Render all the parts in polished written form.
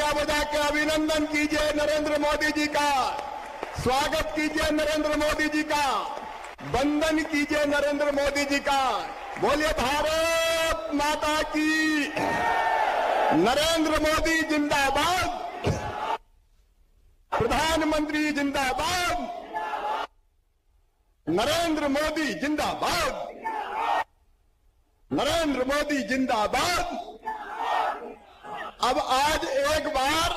तालियां बजा के अभिनंदन कीजिए नरेंद्र मोदी जी का, स्वागत कीजिए नरेंद्र मोदी जी का, वंदन कीजिए नरेंद्र मोदी जी का। बोलिए भारत माता की, नरेंद्र मोदी जिंदाबाद, प्रधानमंत्री जिंदाबाद, नरेंद्र मोदी जिंदाबाद, नरेंद्र मोदी जिंदाबाद। अब आज एक बार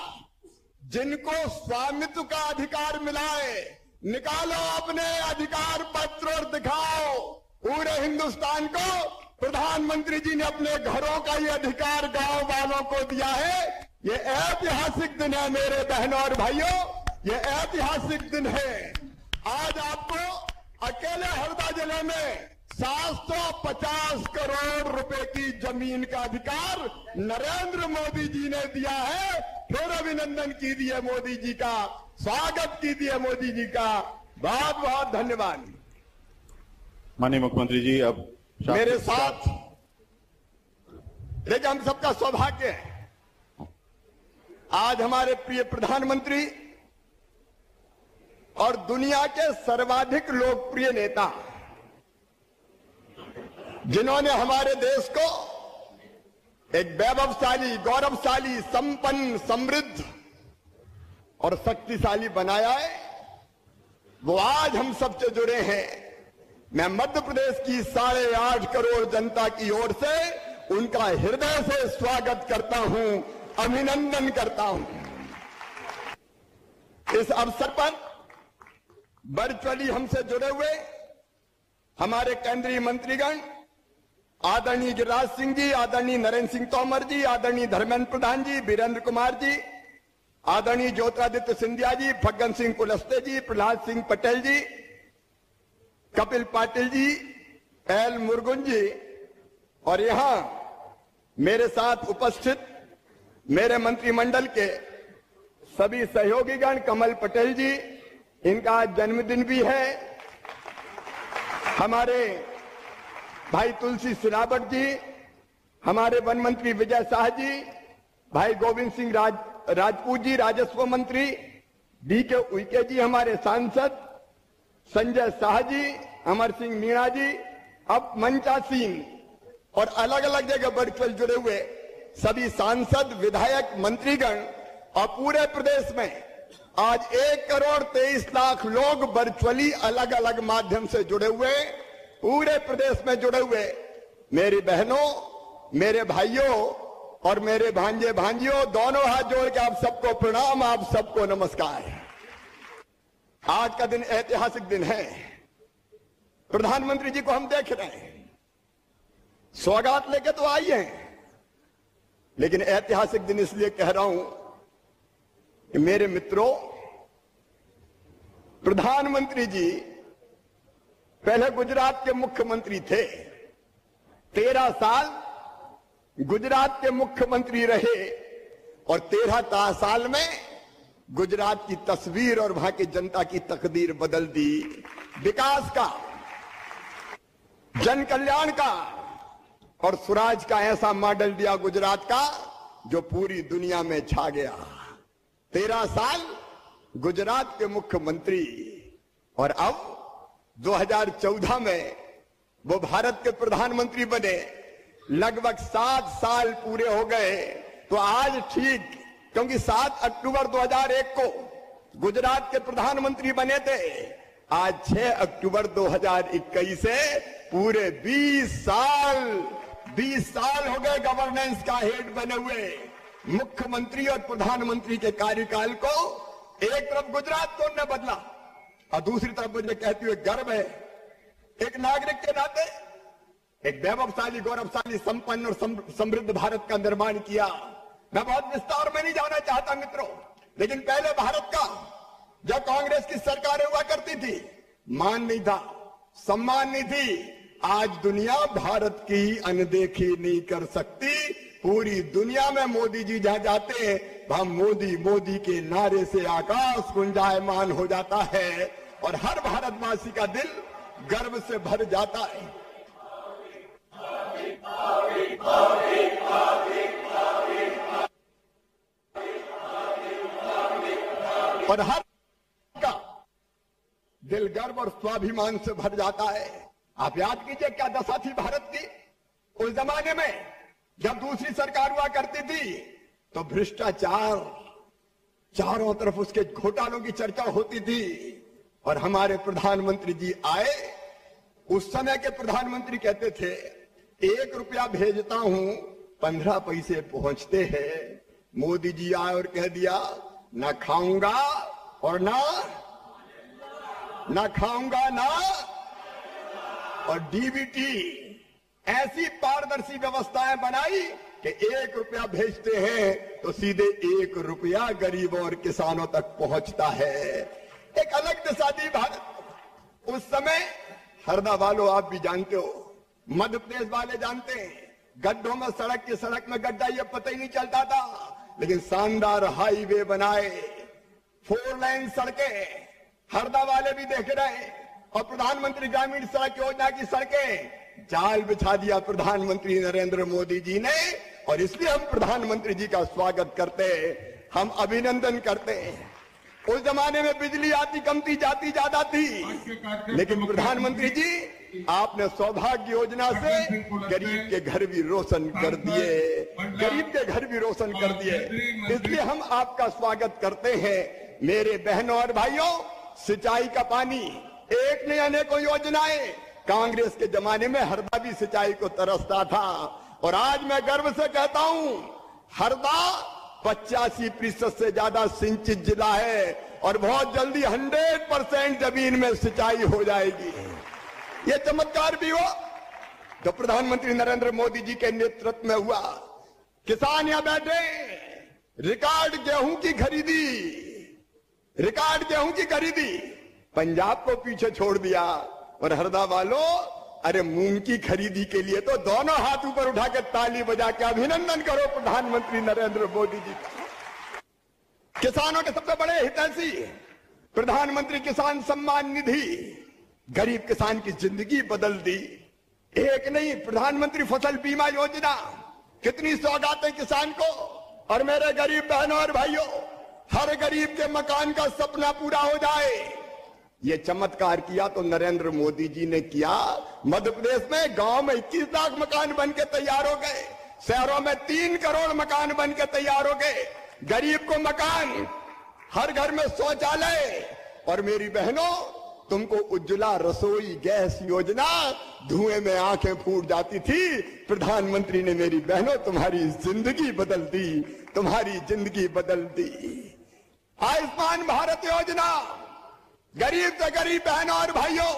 जिनको स्वामित्व का अधिकार मिला है, निकालो अपने अधिकार पत्र और दिखाओ पूरे हिंदुस्तान को। प्रधानमंत्री जी ने अपने घरों का ये अधिकार गांव वालों को दिया है। ये ऐतिहासिक दिन है मेरे बहनों और भाइयों, ये ऐतिहासिक दिन है। आज आपको अकेले हरदा जिले में 750 करोड़ रुपए की जमीन का अधिकार नरेंद्र मोदी जी ने दिया है। फिर अभिनंदन कीजिए मोदी जी का, स्वागत कीजिए मोदी जी का। बहुत बहुत धन्यवाद। माननीय मुख्यमंत्री जी, अब मेरे साथ देखिए, हम सबका सौभाग्य है, आज हमारे प्रिय प्रधानमंत्री और दुनिया के सर्वाधिक लोकप्रिय नेता, जिन्होंने हमारे देश को एक वैभवशाली, गौरवशाली, संपन्न, समृद्ध और शक्तिशाली बनाया है, वो आज हम सबसे जुड़े हैं। मैं मध्य प्रदेश की 8.5 करोड़ जनता की ओर से उनका हृदय से स्वागत करता हूं, अभिनंदन करता हूं। इस अवसर पर वर्चुअली हमसे जुड़े हुए हमारे केंद्रीय मंत्रीगण, आदरणीय गिरिराज सिंह जी, आदरणीय नरेंद्र सिंह तोमर जी, आदरणीय धर्मेंद्र प्रधान जी, वीरेंद्र कुमार जी, आदरणीय ज्योतिरादित्य सिंधिया जी, फग्गन सिंह कुलस्ते जी, प्रहलाद सिंह पटेल जी, कपिल पाटिल जी, एल मुरुगन जी, और यहां मेरे साथ उपस्थित मेरे मंत्रिमंडल के सभी सहयोगीगण, कमल पटेल जी, इनका आज जन्मदिन भी है, हमारे भाई तुलसी सिलावट जी, हमारे वन मंत्री विजय शाह जी, भाई गोविंद सिंह राजपूत जी, राजस्व मंत्री, डीके उइके जी, हमारे सांसद संजय शाह जी, अमर सिंह मीणा जी, अब मंचा सिंह और अलग अलग जगह वर्चुअल जुड़े हुए सभी सांसद, विधायक, मंत्रीगण और पूरे प्रदेश में आज 1 करोड़ 23 लाख लोग वर्चुअली अलग अलग माध्यम से जुड़े हुए, पूरे प्रदेश में जुड़े हुए मेरी बहनों, मेरे भाइयों और मेरे भांजे भांजियों, दोनों हाथ जोड़ के आप सबको प्रणाम, आप सबको नमस्कार। आज का दिन ऐतिहासिक दिन है। प्रधानमंत्री जी को हम देख रहे हैं, सौगात लेके तो आई हैं, लेकिन ऐतिहासिक दिन इसलिए कह रहा हूं कि मेरे मित्रों, प्रधानमंत्री जी पहले गुजरात के मुख्यमंत्री थे, 13 साल गुजरात के मुख्यमंत्री रहे और 13 साल में गुजरात की तस्वीर और वहां की जनता की तकदीर बदल दी। विकास का, जन कल्याण का और स्वराज का ऐसा मॉडल दिया गुजरात का जो पूरी दुनिया में छा गया। 13 साल गुजरात के मुख्यमंत्री और अब 2014 में वो भारत के प्रधानमंत्री बने। लगभग 7 साल पूरे हो गए। तो आज ठीक, क्योंकि 7 अक्टूबर 2001 को गुजरात के प्रधानमंत्री बने थे, आज 6 अक्टूबर 2021 से पूरे 20 साल हो गए गवर्नेंस का हेड बने हुए। मुख्यमंत्री और प्रधानमंत्री के कार्यकाल को एक तरफ गुजरात को उन्होंने बदला और दूसरी तरफ मुझे कहते हुए गर्व है, एक नागरिक के नाते एक वैभवशाली, गौरवशाली, संपन्न और समृद्ध भारत का निर्माण किया। मैं बहुत विस्तार में नहीं जाना चाहता मित्रों, लेकिन पहले भारत का जब कांग्रेस की सरकारें हुआ करती थी, मान नहीं था, सम्मान नहीं थी। आज दुनिया भारत की अनदेखी नहीं कर सकती। पूरी दुनिया में मोदी जी जहां जाते हैं वहां मोदी मोदी के नारे से आकाश गुंजायमान हो जाता है और हर भारतवासी का दिल गर्व से भर जाता है। और हर का दिल गर्व और स्वाभिमान से भर जाता है। आप याद कीजिए क्या दशा थी भारत की उस जमाने में जब दूसरी सरकार हुआ करती थी, तो भ्रष्टाचार चारों तरफ उसके घोटालों की चर्चा होती थी। और हमारे प्रधानमंत्री जी आए, उस समय के प्रधानमंत्री कहते थे 1 रुपया भेजता हूं 15 पैसे पहुंचते हैं। मोदी जी आए और कह दिया ना खाऊंगा और ना खाऊंगा ना। और डीबीटी ऐसी पारदर्शी व्यवस्थाएं बनाई कि 1 रुपया भेजते हैं तो सीधे 1 रुपया गरीबों और किसानों तक पहुंचता है। एक अलग दिशा दी भारत। उस समय हरदा वालों आप भी जानते हो, मध्य प्रदेश वाले जानते हैं, गड्ढों में सड़क में गड्ढा ये पता ही नहीं चलता था, लेकिन शानदार हाईवे बनाए, 4 लाइन सड़कें हरदा वाले भी देख रहे हैं। और प्रधानमंत्री ग्रामीण सड़क योजना की सड़कें जाल बिछा दिया प्रधानमंत्री नरेंद्र मोदी जी ने। और इसलिए हम प्रधानमंत्री जी का स्वागत करते हैं, हम अभिनंदन करते हैं। उस जमाने में बिजली आती कम थी, जाती ज्यादा थी, लेकिन प्रधानमंत्री जी आपने सौभाग्य योजना से गरीब के घर भी रोशन कर दिए, गरीब के घर भी रोशन कर दिए। इसलिए हम आपका स्वागत करते हैं। मेरे बहनों और भाइयों, सिंचाई का पानी एक नहीं अनेकों योजनाएं। कांग्रेस के जमाने में हरदा भी सिंचाई को तरसता था, और आज मैं गर्व से कहता हूं हरदा 85% से ज्यादा सिंचित जिला है, और बहुत जल्दी 100% जमीन में सिंचाई हो जाएगी। ये चमत्कार भी हो जो प्रधानमंत्री नरेंद्र मोदी जी के नेतृत्व में हुआ। किसान यहां बैठे, रिकॉर्ड गेहूं की खरीदी, रिकॉर्ड गेहूं की खरीदी, पंजाब को पीछे छोड़ दिया। और हरदा वालों, अरे मूंग की खरीदी के लिए तो दोनों हाथ ऊपर उठा के ताली बजा के अभिनंदन करो प्रधानमंत्री नरेंद्र मोदी जी का। किसानों के सबसे बड़े हितैषी प्रधानमंत्री किसान सम्मान निधि गरीब किसान की जिंदगी बदल दी। एक नहीं, प्रधानमंत्री फसल बीमा योजना, कितनी सौगातें किसान को। और मेरे गरीब बहनों और भाइयों, हर गरीब के मकान का सपना पूरा हो जाए। ये चमत्कार किया तो नरेंद्र मोदी जी ने किया। मध्य प्रदेश में गांव में 21 लाख मकान बन के तैयार हो गए, शहरों में 3 करोड़ मकान बन के तैयार हो गए। गरीब को मकान, हर घर में शौचालय। और मेरी बहनों, तुमको उज्ज्वला रसोई गैस योजना, धुएं में आंखें फूट जाती थी, प्रधानमंत्री ने मेरी बहनों तुम्हारी जिंदगी बदल दी, तुम्हारी जिंदगी बदल दी। आयुष्मान भारत योजना, गरीब से गरीब बहनों और भाइयों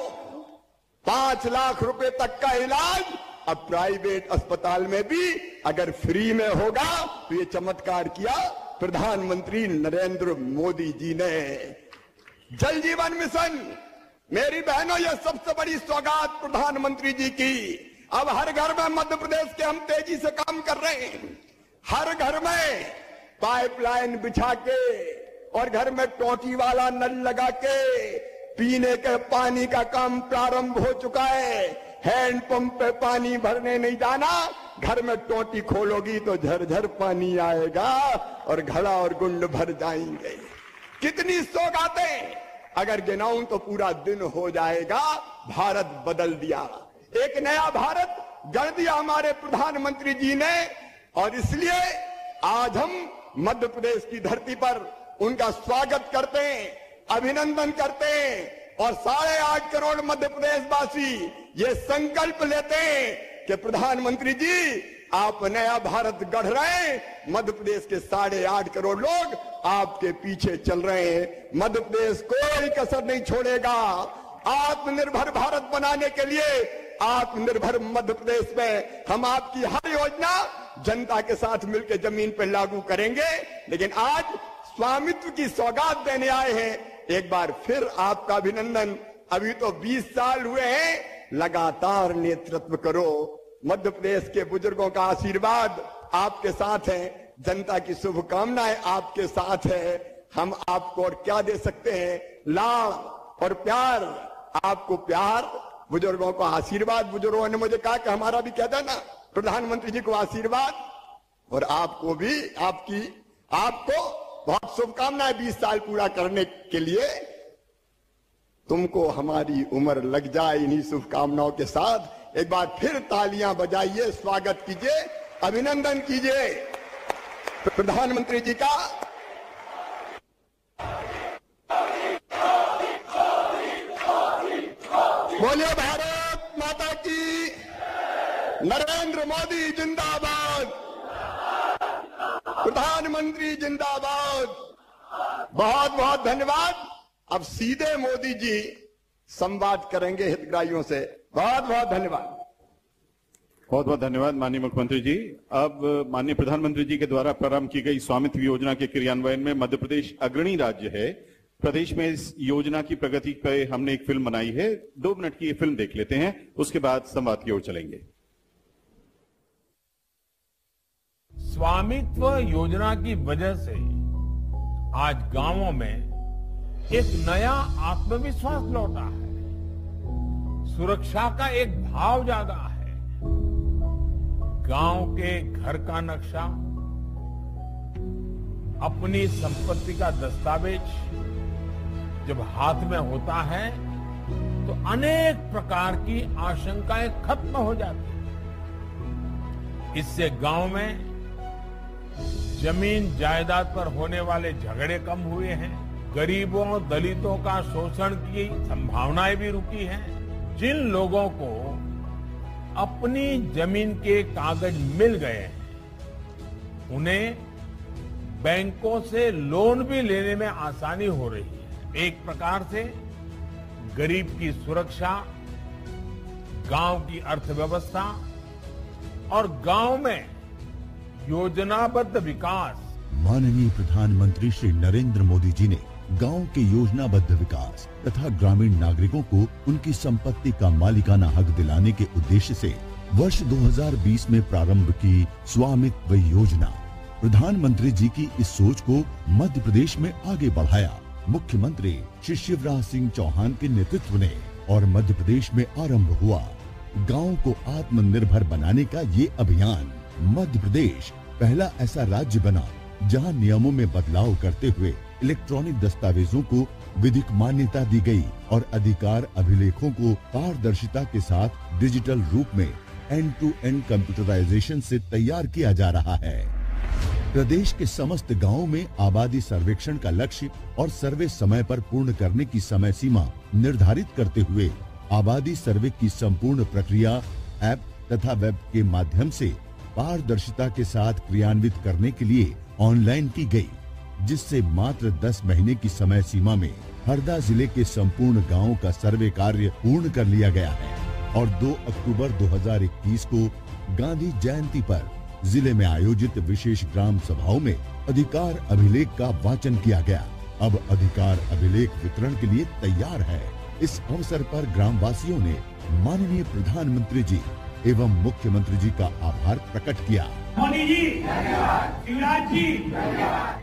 5 लाख रुपए तक का इलाज अब प्राइवेट अस्पताल में भी अगर फ्री में होगा, तो ये चमत्कार किया प्रधानमंत्री नरेंद्र मोदी जी ने। जल जीवन मिशन, मेरी बहनों, ये सबसे बड़ी सौगात प्रधानमंत्री जी की। अब हर घर में मध्य प्रदेश के हम तेजी से काम कर रहे हैं। हर घर में पाइपलाइन बिछा के और घर में टोटी वाला नल लगा के पीने के पानी का काम प्रारंभ हो चुका है। हैंडपंप पे पानी भरने नहीं जाना, घर में टोटी खोलोगी तो झरझर पानी आएगा और घड़ा और गुंड भर जाएंगे। कितनी सौगातें, अगर गिनाऊं तो पूरा दिन हो जाएगा। भारत बदल दिया, एक नया भारत गढ़ दिया हमारे प्रधानमंत्री जी ने। और इसलिए आज हम मध्य प्रदेश की धरती पर उनका स्वागत करते हैं, अभिनंदन करते हैं। और 8.5 करोड़ मध्य प्रदेश वासी ये संकल्प लेते हैं कि प्रधानमंत्री जी आप नया भारत गढ़ रहे हैं। मध्य प्रदेश के 8.5 करोड़ लोग आपके पीछे चल रहे हैं। मध्य प्रदेश कोई कसर नहीं छोड़ेगा। आत्मनिर्भर भारत बनाने के लिए आत्मनिर्भर मध्य प्रदेश में हम आपकी हर योजना जनता के साथ मिलकर जमीन पर लागू करेंगे। लेकिन आज स्वामित्व की सौगात देने आए हैं। एक बार फिर आपका अभिनंदन। अभी तो 20 साल हुए हैं, लगातार नेतृत्व करो। मध्य प्रदेश के बुजुर्गों का आशीर्वाद आपके साथ है, जनता की शुभकामनाएं आपके साथ है। हम आपको और क्या दे सकते हैं? लाड़ और प्यार। आपको प्यार, बुजुर्गों को आशीर्वाद। बुजुर्गों ने मुझे कहा कि हमारा भी कह देना प्रधानमंत्री जी को आशीर्वाद, और आपको भी आपको बहुत शुभकामनाएं 20 साल पूरा करने के लिए। तुमको हमारी उम्र लग जाए इन्हीं शुभकामनाओं के साथ। एक बार फिर तालियां बजाइए, स्वागत कीजिए, अभिनंदन कीजिए प्रधानमंत्री जी का। बोलिए भारत माता की, नरेंद्र मोदी जिंदाबाद, प्रधानमंत्री जिंदाबाद। बहुत बहुत धन्यवाद। अब सीधे मोदी जी संवाद करेंगे हितग्राहियों से। बहुत बहुत धन्यवाद। बहुत बहुत धन्यवाद माननीय मुख्यमंत्री जी। अब माननीय प्रधानमंत्री जी के द्वारा प्रारंभ की गई स्वामित्व योजना के क्रियान्वयन में मध्य प्रदेश अग्रणी राज्य है। प्रदेश में इस योजना की प्रगति पर हमने एक फिल्म बनाई है। 2 मिनट की ये फिल्म देख लेते हैं, उसके बाद संवाद की ओर चलेंगे। स्वामित्व योजना की वजह से आज गांवों में एक नया आत्मविश्वास लौटा है, सुरक्षा का एक भाव जागा है। गांव के घर का नक्शा, अपनी संपत्ति का दस्तावेज जब हाथ में होता है तो अनेक प्रकार की आशंकाएं खत्म हो जाती हैं। इससे गांव में जमीन जायदाद पर होने वाले झगड़े कम हुए हैं, गरीबों दलितों का शोषण की संभावनाएं भी रुकी हैं। जिन लोगों को अपनी जमीन के कागज मिल गए हैं, उन्हें बैंकों से लोन भी लेने में आसानी हो रही है। एक प्रकार से गरीब की सुरक्षा, गांव की अर्थव्यवस्था और गांव में योजनाबद्ध विकास। माननीय प्रधानमंत्री श्री नरेंद्र मोदी जी ने गांव के योजनाबद्ध विकास तथा ग्रामीण नागरिकों को उनकी संपत्ति का मालिकाना हक दिलाने के उद्देश्य से वर्ष 2020 में प्रारंभ की स्वामित्व योजना। प्रधानमंत्री जी की इस सोच को मध्य प्रदेश में आगे बढ़ाया मुख्यमंत्री श्री शिवराज सिंह चौहान के नेतृत्व ने और मध्य प्रदेश में आरंभ हुआ गांव को आत्मनिर्भर बनाने का ये अभियान। मध्य प्रदेश पहला ऐसा राज्य बना जहां नियमों में बदलाव करते हुए इलेक्ट्रॉनिक दस्तावेजों को विधिक मान्यता दी गई और अधिकार अभिलेखों को पारदर्शिता के साथ डिजिटल रूप में एंड टू एंड कंप्यूटराइजेशन से तैयार किया जा रहा है। प्रदेश के समस्त गांवों में आबादी सर्वेक्षण का लक्ष्य और सर्वे समय पर पूर्ण करने की समय सीमा निर्धारित करते हुए आबादी सर्वे की संपूर्ण प्रक्रिया ऐप तथा वेब के माध्यम से पारदर्शिता के साथ क्रियान्वित करने के लिए ऑनलाइन की गई, जिससे मात्र 10 महीने की समय सीमा में हरदा जिले के संपूर्ण गांवों का सर्वे कार्य पूर्ण कर लिया गया है और 2 अक्टूबर 2021 को गांधी जयंती पर जिले में आयोजित विशेष ग्राम सभाओं में अधिकार अभिलेख का वाचन किया गया। अब अधिकार अभिलेख वितरण के लिए तैयार है। इस अवसर पर ग्रामवासियों ने माननीय प्रधानमंत्री जी एवं मुख्यमंत्री जी का आभार प्रकट किया। मोदी जी धन्यवाद, शिवराज जी धन्यवाद।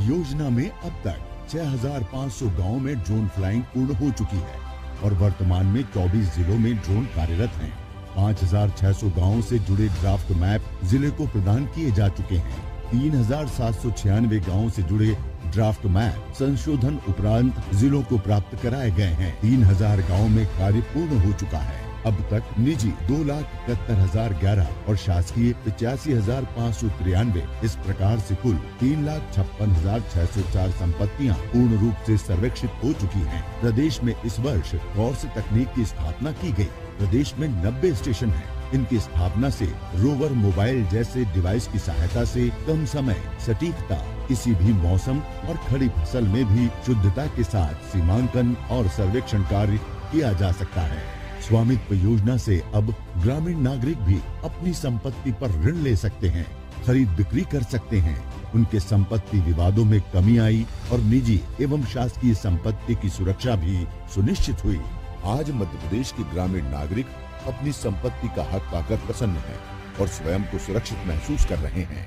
योजना में अब तक 6500 गाँव में ड्रोन फ्लाइंग पूर्ण हो चुकी है और वर्तमान में 24 जिलों में ड्रोन कार्यरत हैं। 5600 गाँवों से जुड़े ड्राफ्ट मैप जिले को प्रदान किए जा चुके हैं। 3796 गाँवों से जुड़े ड्राफ्ट मैप संशोधन उपरांत जिलों को प्राप्त कराए गए हैं। 3000 गाँवों में कार्य पूर्ण हो चुका है। अब तक निजी 2,71,011 और शासकीय 85,593। इस प्रकार से कुल 3,56,604 संपत्तियां पूर्ण रूप से सर्वेक्षित हो चुकी हैं। प्रदेश में इस वर्ष कॉर्स तकनीक की स्थापना की गई। प्रदेश में 90 स्टेशन हैं। इनकी स्थापना से रोवर मोबाइल जैसे डिवाइस की सहायता से कम समय, सटीकता, किसी भी मौसम और खड़ी फसल में भी शुद्धता के साथ सीमांकन और सर्वेक्षण कार्य किया जा सकता है। स्वामित्व योजना से अब ग्रामीण नागरिक भी अपनी संपत्ति पर ऋण ले सकते हैं, खरीद बिक्री कर सकते हैं। उनके संपत्ति विवादों में कमी आई और निजी एवं शासकीय संपत्ति की सुरक्षा भी सुनिश्चित हुई। आज मध्य प्रदेश के ग्रामीण नागरिक अपनी संपत्ति का हक पाकर प्रसन्न हैं और स्वयं को सुरक्षित महसूस कर रहे हैं।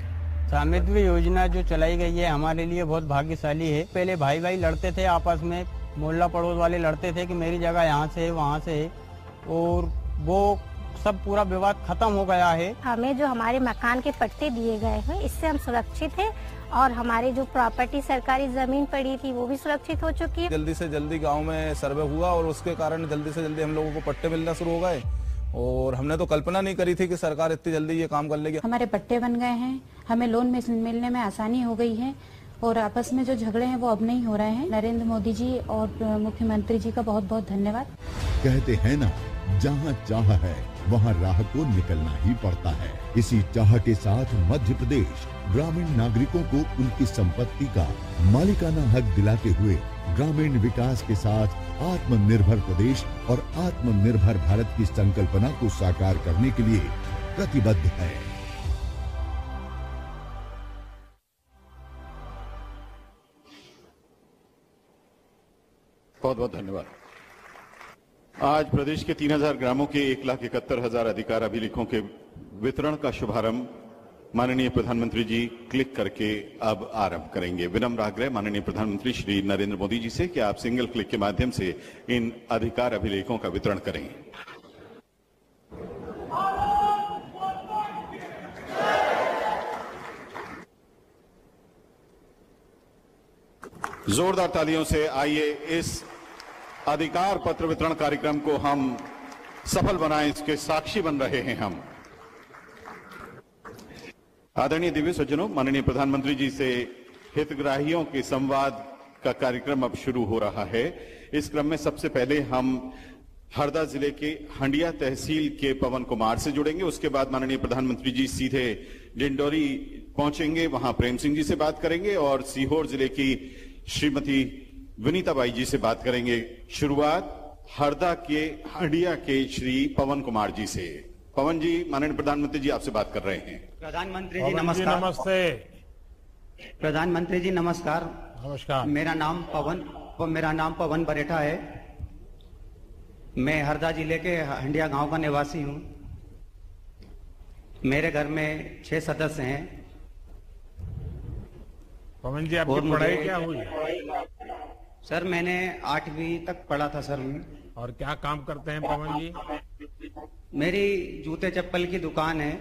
स्वामित्व योजना जो चलाई गई है हमारे लिए बहुत भाग्यशाली है। पहले भाई भाई लड़ते थे आपस में, मोहल्ला पड़ोस वाले लड़ते थे कि मेरी जगह यहाँ से है वहाँ से है, और वो सब पूरा विवाद खत्म हो गया है। हमें जो हमारे मकान के पट्टे दिए गए हैं इससे हम सुरक्षित हैं और हमारी जो प्रॉपर्टी सरकारी जमीन पड़ी थी वो भी सुरक्षित हो चुकी है। जल्दी से जल्दी गांव में सर्वे हुआ और उसके कारण जल्दी से जल्दी हम लोगों को पट्टे मिलना शुरू हो गए और हमने तो कल्पना नहीं करी थी कि सरकार इतनी जल्दी ये काम कर लेगी। हमारे पट्टे बन गए हैं, हमें लोन मिलने में आसानी हो गई है और आपस में जो झगड़े हैं वो अब नहीं हो रहे हैं। नरेंद्र मोदी जी और मुख्यमंत्री जी का बहुत बहुत धन्यवाद। कहते हैं ना, जहाँ चाह है वहाँ राह को निकलना ही पड़ता है। इसी चाह के साथ मध्य प्रदेश ग्रामीण नागरिकों को उनकी संपत्ति का मालिकाना हक दिलाते हुए ग्रामीण विकास के साथ आत्मनिर्भर प्रदेश और आत्मनिर्भर भारत की संकल्पना को साकार करने के लिए प्रतिबद्ध है। बहुत बहुत धन्यवाद। आज प्रदेश के 3000 ग्रामों के 1,71,000 अधिकार अभिलेखों के वितरण का शुभारंभ माननीय प्रधानमंत्री जी क्लिक करके अब आरंभ करेंगे। विनम्र आग्रह माननीय प्रधानमंत्री श्री नरेंद्र मोदी जी से कि आप सिंगल क्लिक के माध्यम से इन अधिकार अभिलेखों का वितरण करें। जोरदार तालियों से आइए इस अधिकार पत्र वितरण कार्यक्रम को हम सफल बनाएं, इसके साक्षी बन रहे हैं हम। आदरणीय दिव्य सज्जनों, माननीय प्रधानमंत्री जी से हितग्राहियों के संवाद का कार्यक्रम अब शुरू हो रहा है। इस क्रम में सबसे पहले हम हरदा जिले के हंडिया तहसील के पवन कुमार से जुड़ेंगे। उसके बाद माननीय प्रधानमंत्री जी सीधे डिंडोरी पहुंचेंगे, वहां प्रेम सिंह जी से बात करेंगे और सीहोर जिले की श्रीमती विनीता बाई जी से बात करेंगे। शुरुआत हरदा के हंडिया के श्री पवन कुमार जी से। पवन जी, माननीय प्रधानमंत्री जी आपसे बात कर रहे हैं। प्रधानमंत्री जी नमस्कार। नमस्ते। प्रधानमंत्री जी नमस्कार। नमस्कार। मेरा नाम पवन बरेठा है। मैं हरदा जिले के हंडिया गांव का निवासी हूं। मेरे घर में 6 सदस्य हैं। पवन जी, आपकी पढ़ाई क्या हुई? सर मैंने 8वीं तक पढ़ा था सर मैं। और क्या काम करते हैं पवन जी? मेरी जूते चप्पल की दुकान है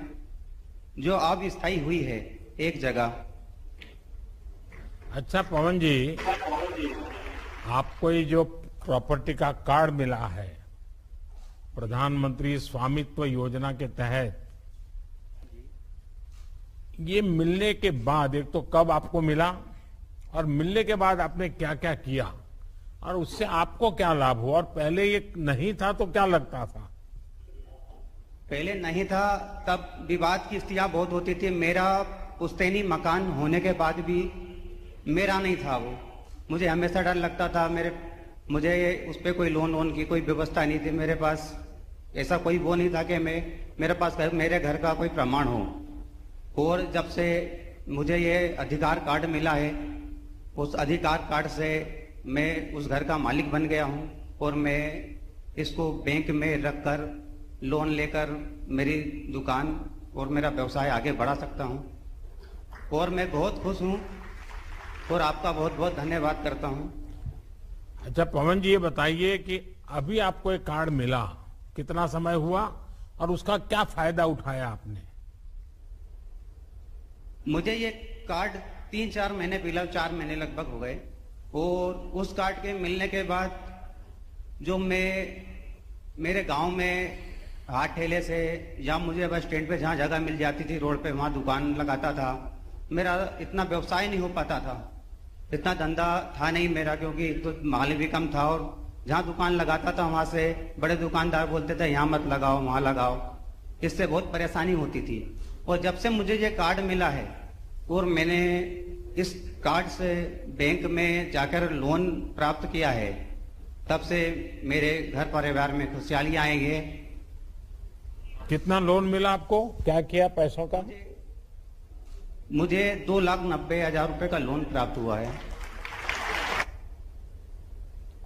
जो अब स्थायी हुई है एक जगह। अच्छा पवन जी, आपको ये जो प्रॉपर्टी का कार्ड मिला है प्रधानमंत्री स्वामित्व योजना के तहत, ये मिलने के बाद एक तो कब आपको मिला और मिलने के बाद आपने क्या क्या किया और उससे आपको क्या लाभ हुआ, और पहले ये नहीं था तो क्या लगता था? पहले नहीं था तब विवाद की स्थितियां बहुत होती थी। मेरा पुश्तैनी मकान होने के बाद भी मेरा नहीं था वो। मुझे हमेशा डर लगता था, मुझे उस पर कोई लोन की कोई व्यवस्था नहीं थी। मेरे पास ऐसा कोई वो नहीं था कि मेरे पास मेरे घर का कोई प्रमाण हो। और जब से मुझे ये अधिकार कार्ड मिला है, उस अधिकार कार्ड से मैं उस घर का मालिक बन गया हूँ और मैं इसको बैंक में रखकर लोन लेकर मेरी दुकान और मेरा व्यवसाय आगे बढ़ा सकता हूँ और मैं बहुत खुश हूँ और आपका बहुत बहुत धन्यवाद करता हूँ। अच्छा पवन जी, ये बताइए कि अभी आपको एक कार्ड मिला, कितना समय हुआ और उसका क्या फायदा उठाया आपने? मुझे ये कार्ड 3-4 महीने पहले, 4 महीने लगभग हो गए और उस कार्ड के मिलने के बाद जो मेरे गांव में हाथ ठेले से या मुझे बस स्टैंड पे जहाँ जगह मिल जाती थी रोड पे, वहाँ दुकान लगाता था। मेरा इतना व्यवसाय नहीं हो पाता था, इतना धंधा था नहीं मेरा, क्योंकि तो माल भी कम था और जहाँ दुकान लगाता था वहां से बड़े दुकानदार बोलते थे यहाँ मत लगाओ वहां लगाओ। इससे बहुत परेशानी होती थी। और जब से मुझे ये कार्ड मिला है और मैंने इस कार्ड से बैंक में जाकर लोन प्राप्त किया है, तब से मेरे घर परिवार में खुशहाली आई है। कितना लोन मिला आपको, क्या किया पैसों का? मुझे 2,90,000 रुपए का लोन प्राप्त हुआ है।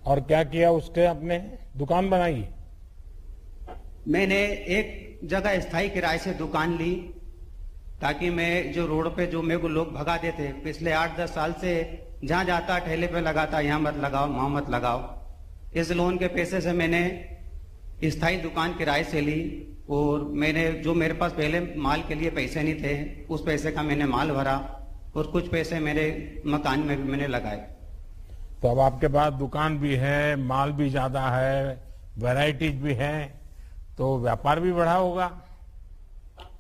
और क्या किया उसके? आपने दुकान बनाई? मैंने एक जगह स्थायी किराए से दुकान ली ताकि मैं जो रोड पे जो मेरे को लोग भगा देते पिछले 8-10 साल से, जहां जाता ठेले पे लगाता यहाँ मत लगाओ वहां मत लगाओ, इस लोन के पैसे से मैंने स्थायी दुकान किराए से ली और मैंने जो मेरे पास पहले माल के लिए पैसे नहीं थे उस पैसे का मैंने माल भरा और कुछ पैसे मेरे मकान में भी मैंने लगाए। तो अब आपके पास दुकान भी है, माल भी ज्यादा है, वैरायटीज भी है, तो व्यापार भी बढ़ा होगा।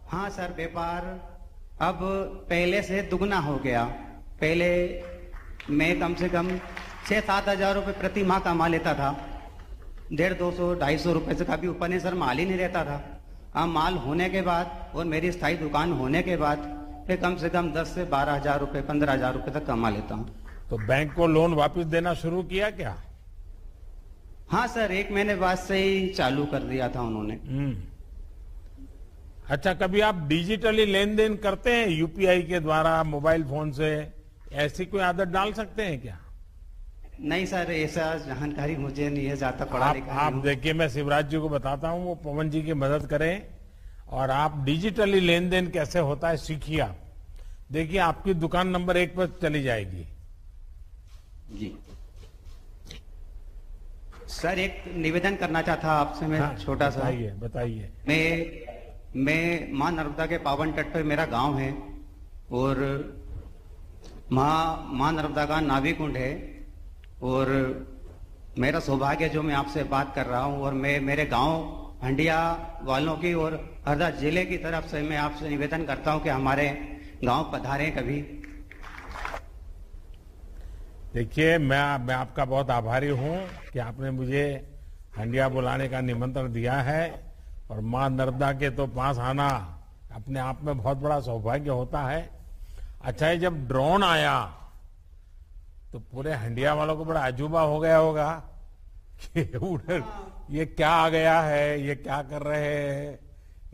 हाँ सर, व्यापार अब पहले से दुगना हो गया। पहले मैं कम से कम 6-7 हजार रुपये प्रति माह कमा लेता था। 150-200-250 रुपए से कभी ऊपर नहीं सर, माल ही नहीं रहता था। अब माल होने के बाद और मेरी स्थायी दुकान होने के बाद मैं कम से कम 10 से 12 हजार रुपये, 15 हजार रुपये तक कमा लेता हूँ। तो बैंक को लोन वापस देना शुरू किया क्या? हाँ सर, 1 महीने बाद से ही चालू कर दिया था उन्होंने। अच्छा, कभी आप डिजिटली लेन देन करते हैं यूपीआई के द्वारा, मोबाइल फोन से? ऐसी कोई आदत डाल सकते हैं क्या? नहीं सर, ऐसा जानकारी मुझे नहीं है, ज्यादा पढ़ा लिखा आप देखिए, मैं शिवराज जी को बताता हूँ, वो पवन जी की मदद करें और आप डिजिटली लेन देन कैसे होता है सीखिए। आप देखिए, आपकी दुकान नंबर 1 पर चली जाएगी। जी सर, एक निवेदन करना चाहता आपसे मैं। हाँ, छोटा सा बताइए। मैं मां नर्मदा के पावन तट पर मेरा गांव है और मां नर्मदा का नाभि कुंड है और मेरा सौभाग्य जो मैं आपसे बात कर रहा हूं और मैं मेरे गांव हंडिया वालों की और हरदा जिले की तरफ से मैं आपसे निवेदन करता हूं कि हमारे गांव पधारें कभी। देखिए, मैं आपका बहुत आभारी हूं कि आपने मुझे हंडिया बुलाने का निमंत्रण दिया है और मां नर्मदा के तो पास आना अपने आप में बहुत बड़ा सौभाग्य होता है। अच्छा है, जब ड्रोन आया तो पूरे हंडिया वालों को बड़ा अजूबा हो गया होगा कि ये क्या आ गया है, ये क्या कर रहे हैं,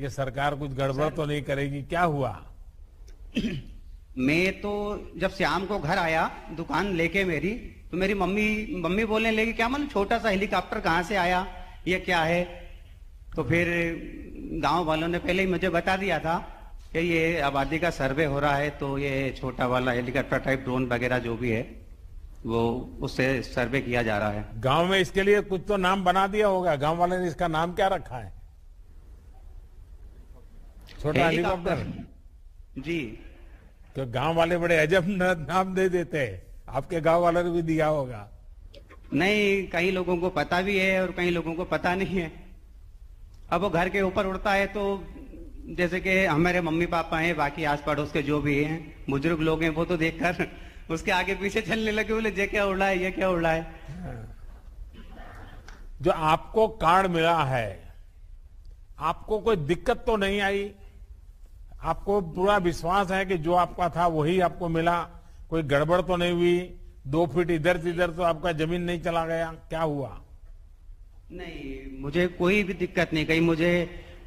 ये सरकार कुछ गड़बड़ तो नहीं करेगी? क्या हुआ? मैं तो जब शाम को घर आया दुकान लेके मेरी, तो मेरी मम्मी बोलने लगी, क्या मतलब छोटा सा हेलीकॉप्टर कहाँ से आया, ये क्या है? तो फिर गांव वालों ने पहले ही मुझे बता दिया था कि ये आबादी का सर्वे हो रहा है, तो ये छोटा वाला हेलीकॉप्टर टाइप ड्रोन वगैरह जो भी है वो उससे सर्वे किया जा रहा है। गांव में इसके लिए कुछ तो नाम बना दिया होगा, गांव वाले ने इसका नाम क्या रखा है? छोटा हेलीकॉप्टर। जी, तो गांव वाले बड़े अजब नाम दे देते हैं, आपके गांव वालों ने भी दिया होगा। नहीं, कई लोगों को पता भी है और कई लोगों को पता नहीं है। अब वो घर के ऊपर उड़ता है तो जैसे कि हमारे मम्मी पापा हैं, बाकी आस पड़ोस के जो भी हैं बुजुर्ग लोग हैं, वो तो देखकर उसके आगे पीछे चलने लगे, बोले ये क्या उड़ा है, ये क्या उड़ा है। जो आपको कार्ड मिला है, आपको कोई दिक्कत तो नहीं आई? आपको पूरा विश्वास है कि जो आपका था वही आपको मिला? कोई गड़बड़ तो नहीं हुई? 2 फीट इधर से इधर तो आपका जमीन नहीं चला गया? क्या हुआ? नहीं, मुझे कोई भी दिक्कत नहीं। कहीं मुझे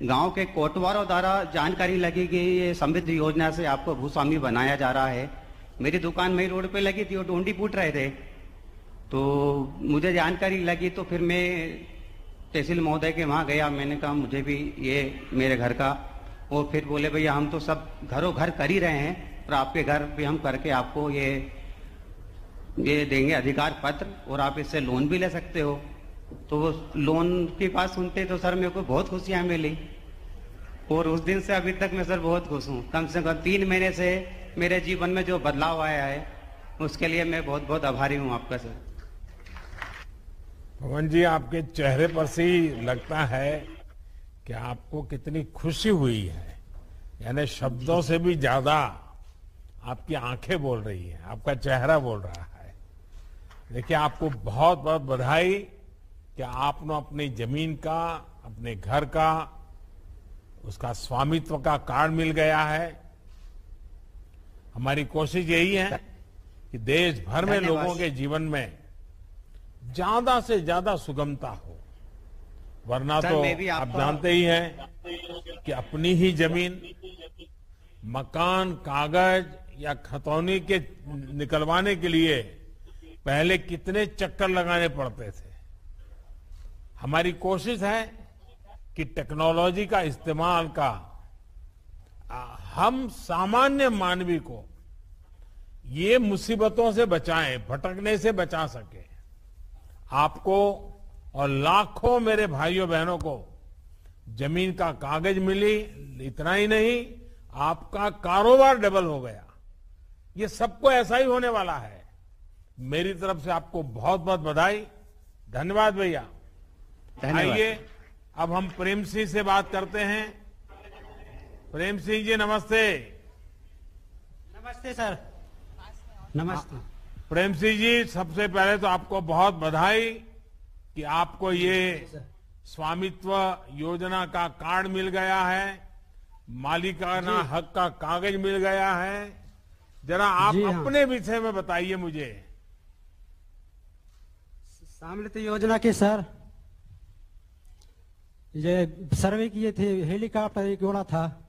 गांव के कोटवारों द्वारा जानकारी लगी कि ये समृद्धि योजना से आपको भूस्वामी बनाया जा रहा है। मेरी दुकान मेरी रोड पे लगी थी और ढूंढी फूट रहे थे, तो मुझे जानकारी लगी, तो फिर मैं तहसील महोदय के वहां गया। मैंने कहा मुझे भी ये मेरे घर का, और फिर बोले भैया हम तो सब घरों घर कर ही रहे हैं और आपके घर पे हम करके आपको ये देंगे अधिकार पत्र और आप इससे लोन भी ले सकते हो। तो वो लोन की बात सुनते तो सर मेरे को बहुत खुशियां मिली और उस दिन से अभी तक मैं सर बहुत खुश हूँ। कम से कम 3 महीने से मेरे जीवन में जो बदलाव आया है उसके लिए मैं बहुत बहुत आभारी हूँ आपका सर। पवन जी, आपके चेहरे पर से ही लगता है कि आपको कितनी खुशी हुई है, यानी शब्दों से भी ज्यादा आपकी आंखें बोल रही हैं, आपका चेहरा बोल रहा है। देखिए, आपको बहुत बहुत बधाई कि आपने अपनी जमीन का, अपने घर का, उसका स्वामित्व का कार्ड मिल गया है। हमारी कोशिश यही है कि देश भर में लोगों के जीवन में ज्यादा से ज्यादा सुगमता हो, वरना तो आप जानते ही हैं कि अपनी ही जमीन, मकान, कागज या खतौनी के निकलवाने के लिए पहले कितने चक्कर लगाने पड़ते थे। हमारी कोशिश है कि टेक्नोलॉजी का इस्तेमाल का हम सामान्य मानवी को ये मुसीबतों से बचाएं, भटकने से बचा सके। आपको और लाखों मेरे भाइयों बहनों को जमीन का कागज मिली, इतना ही नहीं, आपका कारोबार डबल हो गया। ये सबको ऐसा ही होने वाला है। मेरी तरफ से आपको बहुत बहुत बधाई, धन्यवाद भैया। आइए अब हम प्रेम सिंह से बात करते हैं। प्रेम सिंह जी नमस्ते। नमस्ते सर। नमस्ते। प्रेम सिंह जी, सबसे पहले तो आपको बहुत बधाई कि आपको ये स्वामित्व योजना का कार्ड मिल गया है, मालिकाना हक का कागज मिल गया है। जरा आप अपने विषय में बताइए मुझे। स्वामित्व योजना के सर ये सर्वे किए थे, हेलीकॉप्टर एक उड़ा था,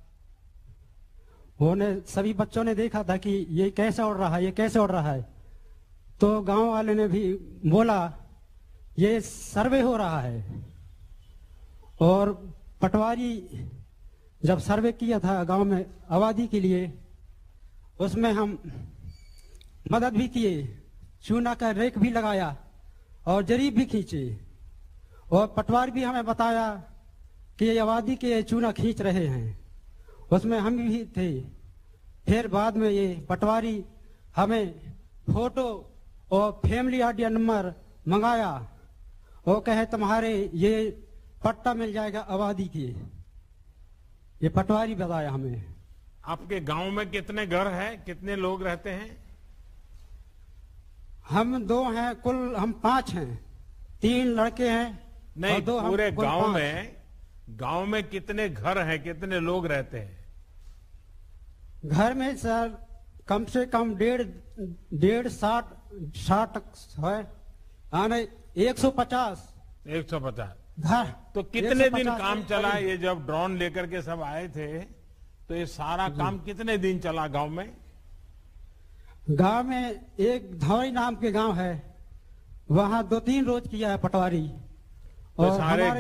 उन्होंने सभी बच्चों ने देखा था कि ये कैसे उड़ रहा है, ये कैसे उड़ रहा है। तो गांव वाले ने भी बोला ये सर्वे हो रहा है। और पटवारी जब सर्वे किया था गांव में आबादी के लिए, उसमें हम मदद भी किए, चूना का रेक भी लगाया और जरीब भी खींचे। और पटवारी भी हमें बताया कि ये आबादी के चूना खींच रहे हैं, उसमें हम भी थे। फिर बाद में ये पटवारी हमें फोटो और फैमिली आईडी नंबर मंगाया, वो कहे तुम्हारे ये पट्टा मिल जाएगा आबादी के। ये पटवारी बताया हमें। आपके गांव में कितने घर हैं, कितने लोग रहते हैं? हम 2 हैं, कुल हम 5 हैं, 3 लड़के हैं। नहीं, दो पूरे गांव में कितने घर हैं, कितने लोग रहते हैं? घर में सर कम से कम 150 है, आने 150 घर। तो कितने दिन काम चला ये? जब ड्रोन लेकर के सब आए थे तो ये सारा काम कितने दिन चला गांव में? गांव में एक धौरी नाम के गांव है, वहां 2-3 रोज किया है पटवारी। तो सारे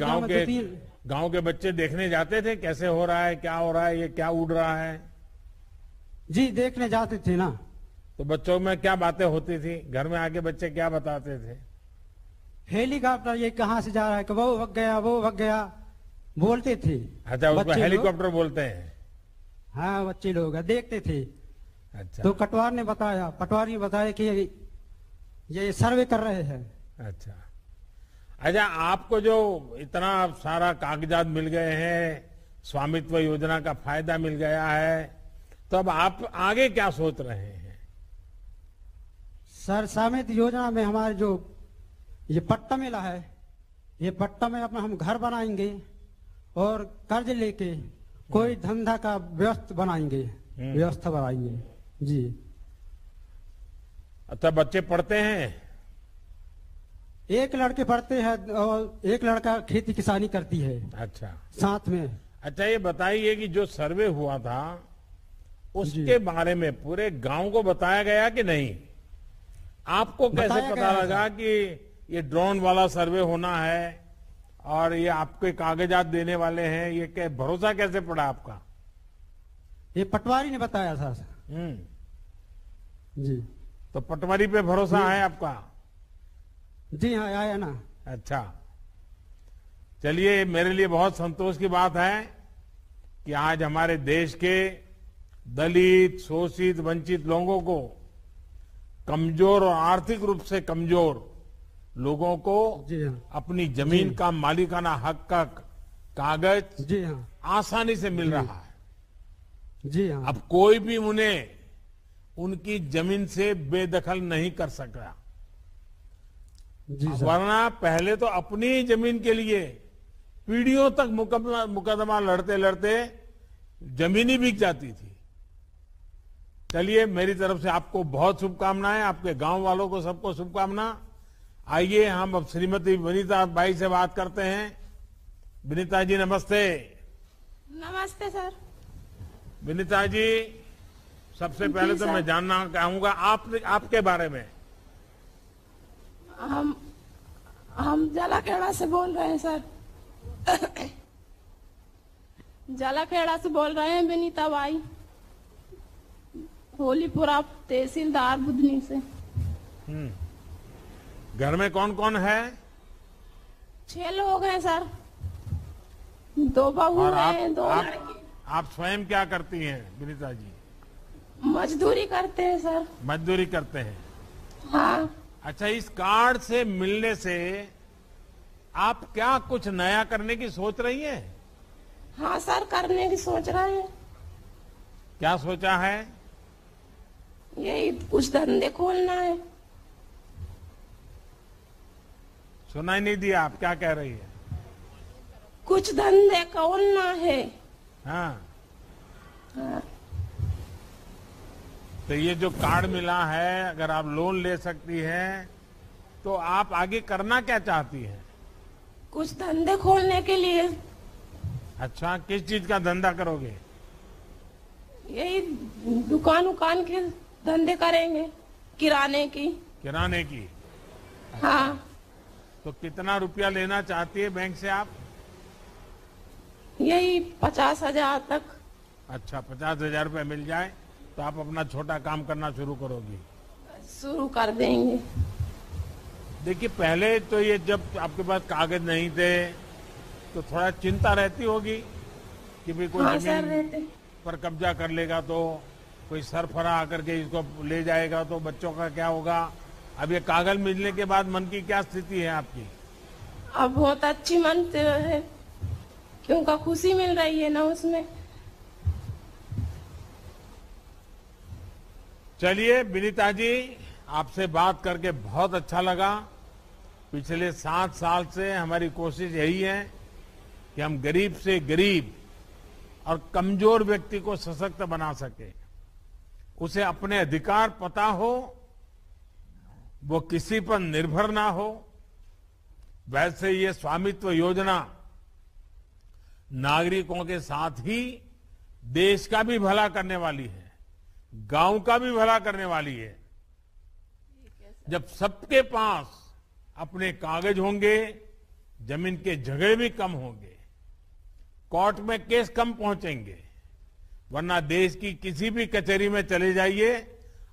गांव के बच्चे देखने जाते थे कैसे हो रहा है, क्या हो रहा है, ये क्या उड़ रहा है? जी देखने जाते थे ना। तो बच्चों में क्या बातें होती थी? घर में आके बच्चे क्या बताते थे? हेलीकॉप्टर ये कहाँ से जा रहा है, कि वो भग गया, वो भग गया, बोलते थे। अच्छा, उसको हेलीकॉप्टर बोलते हैं? हाँ, बच्चे लोग देखते थे। अच्छा। तो पटवारी ने बताया कि ये सर्वे कर रहे हैं। अच्छा, आपको जो इतना सारा कागजात मिल गए हैं, स्वामित्व योजना का फायदा मिल गया है, तो अब आप आगे क्या सोच रहे हैं? सर, स्वामित्व योजना में हमारे जो ये पट्टा मिला है, ये पट्टा में अपना हम घर बनाएंगे और कर्ज लेके कोई धंधा का व्यवस्था बनाएंगे। जी। अच्छा, बच्चे पढ़ते हैं? एक लड़के पढ़ते हैं और एक लड़का खेती किसानी करती है। अच्छा, साथ में। अच्छा, ये बताइए कि जो सर्वे हुआ था उसके बारे में पूरे गांव को बताया गया कि नहीं? आपको कैसे पता लगा कि ये ड्रोन वाला सर्वे होना है और ये आपके कागजात देने वाले हैं? ये क्या भरोसा कैसे पड़ा आपका? ये पटवारी ने बताया था। जी। तो पटवारी पे भरोसा है आपका? जी हाँ, आया ना। अच्छा, चलिए, मेरे लिए बहुत संतोष की बात है कि आज हमारे देश के दलित, शोषित, वंचित लोगों को, कमजोर और आर्थिक रूप से कमजोर लोगों को अपनी जमीन का मालिकाना हक का कागज आसानी से मिल रहा है। जी हाँ। अब कोई भी उन्हें उनकी जमीन से बेदखल नहीं कर सका। वरना पहले तो अपनी जमीन के लिए पीढ़ियों तक मुकदमा लड़ते लड़ते जमीन ही बिक जाती थी। चलिए, मेरी तरफ से आपको बहुत शुभकामनाएं, आपके गांव वालों को सबको शुभकामना। आइए हम अब श्रीमती विनीता बाई से बात करते हैं। विनीता जी नमस्ते। नमस्ते सर। विनीता जी, सबसे पहले तो मैं जानना चाहूंगा आपके बारे में। हम जलाखेड़ा से बोल रहे हैं सर। जलाखेड़ा से बोल रहे हैं, विनीता बाई, होलीपुरा तहसीलदार बुधनी से। घर में कौन कौन है? 6 लोग हैं सर, 2 बहू हैं, 2 लड़के। आप स्वयं क्या करती हैं विनीता जी? मजदूरी करते हैं सर। मजदूरी करते हैं। हाँ। अच्छा, इस कार्ड से मिलने से आप क्या कुछ नया करने की सोच रही हैं? हाँ सर, करने की सोच रहे हैं। क्या सोचा है? यही कुछ धंधे खोलना है। सुनाई नहीं दिया, आप क्या कह रही है? कुछ धंधे खोलना है। हाँ। हाँ। तो ये जो कार्ड मिला है, अगर आप लोन ले सकती हैं तो आप आगे करना क्या चाहती हैं? कुछ धंधे खोलने के लिए। अच्छा, किस चीज का धंधा करोगे? यही दुकान के धंधे करेंगे, किराने की। किराने की? हाँ। तो कितना रुपया लेना चाहती है बैंक से आप? यही 50,000 तक। अच्छा, 50,000 रुपये मिल जाए तो आप अपना छोटा काम करना शुरू करोगी? शुरू कर देंगे। देखिए, पहले तो ये जब आपके पास कागज नहीं थे तो थोड़ा चिंता रहती होगी कि भाई कोई हाँ, जमीन पर कब्जा कर लेगा तो कोई सरफरा आकर के इसको ले जाएगा तो बच्चों का क्या होगा। अब ये कागज मिलने के बाद मन की क्या स्थिति है आपकी? अब बहुत अच्छी मन है, क्योंकि खुशी मिल रही है ना उसमें। चलिए विनीता जी, आपसे बात करके बहुत अच्छा लगा। पिछले 7 साल से हमारी कोशिश यही है कि हम गरीब से गरीब और कमजोर व्यक्ति को सशक्त बना सके, उसे अपने अधिकार पता हो, वो किसी पर निर्भर ना हो। वैसे ये स्वामित्व योजना नागरिकों के साथ ही देश का भी भला करने वाली है, गांव का भी भला करने वाली है। जब सबके पास अपने कागज होंगे, जमीन के झगड़े भी कम होंगे, कोर्ट में केस कम पहुंचेंगे। वरना देश की किसी भी कचहरी में चले जाइए,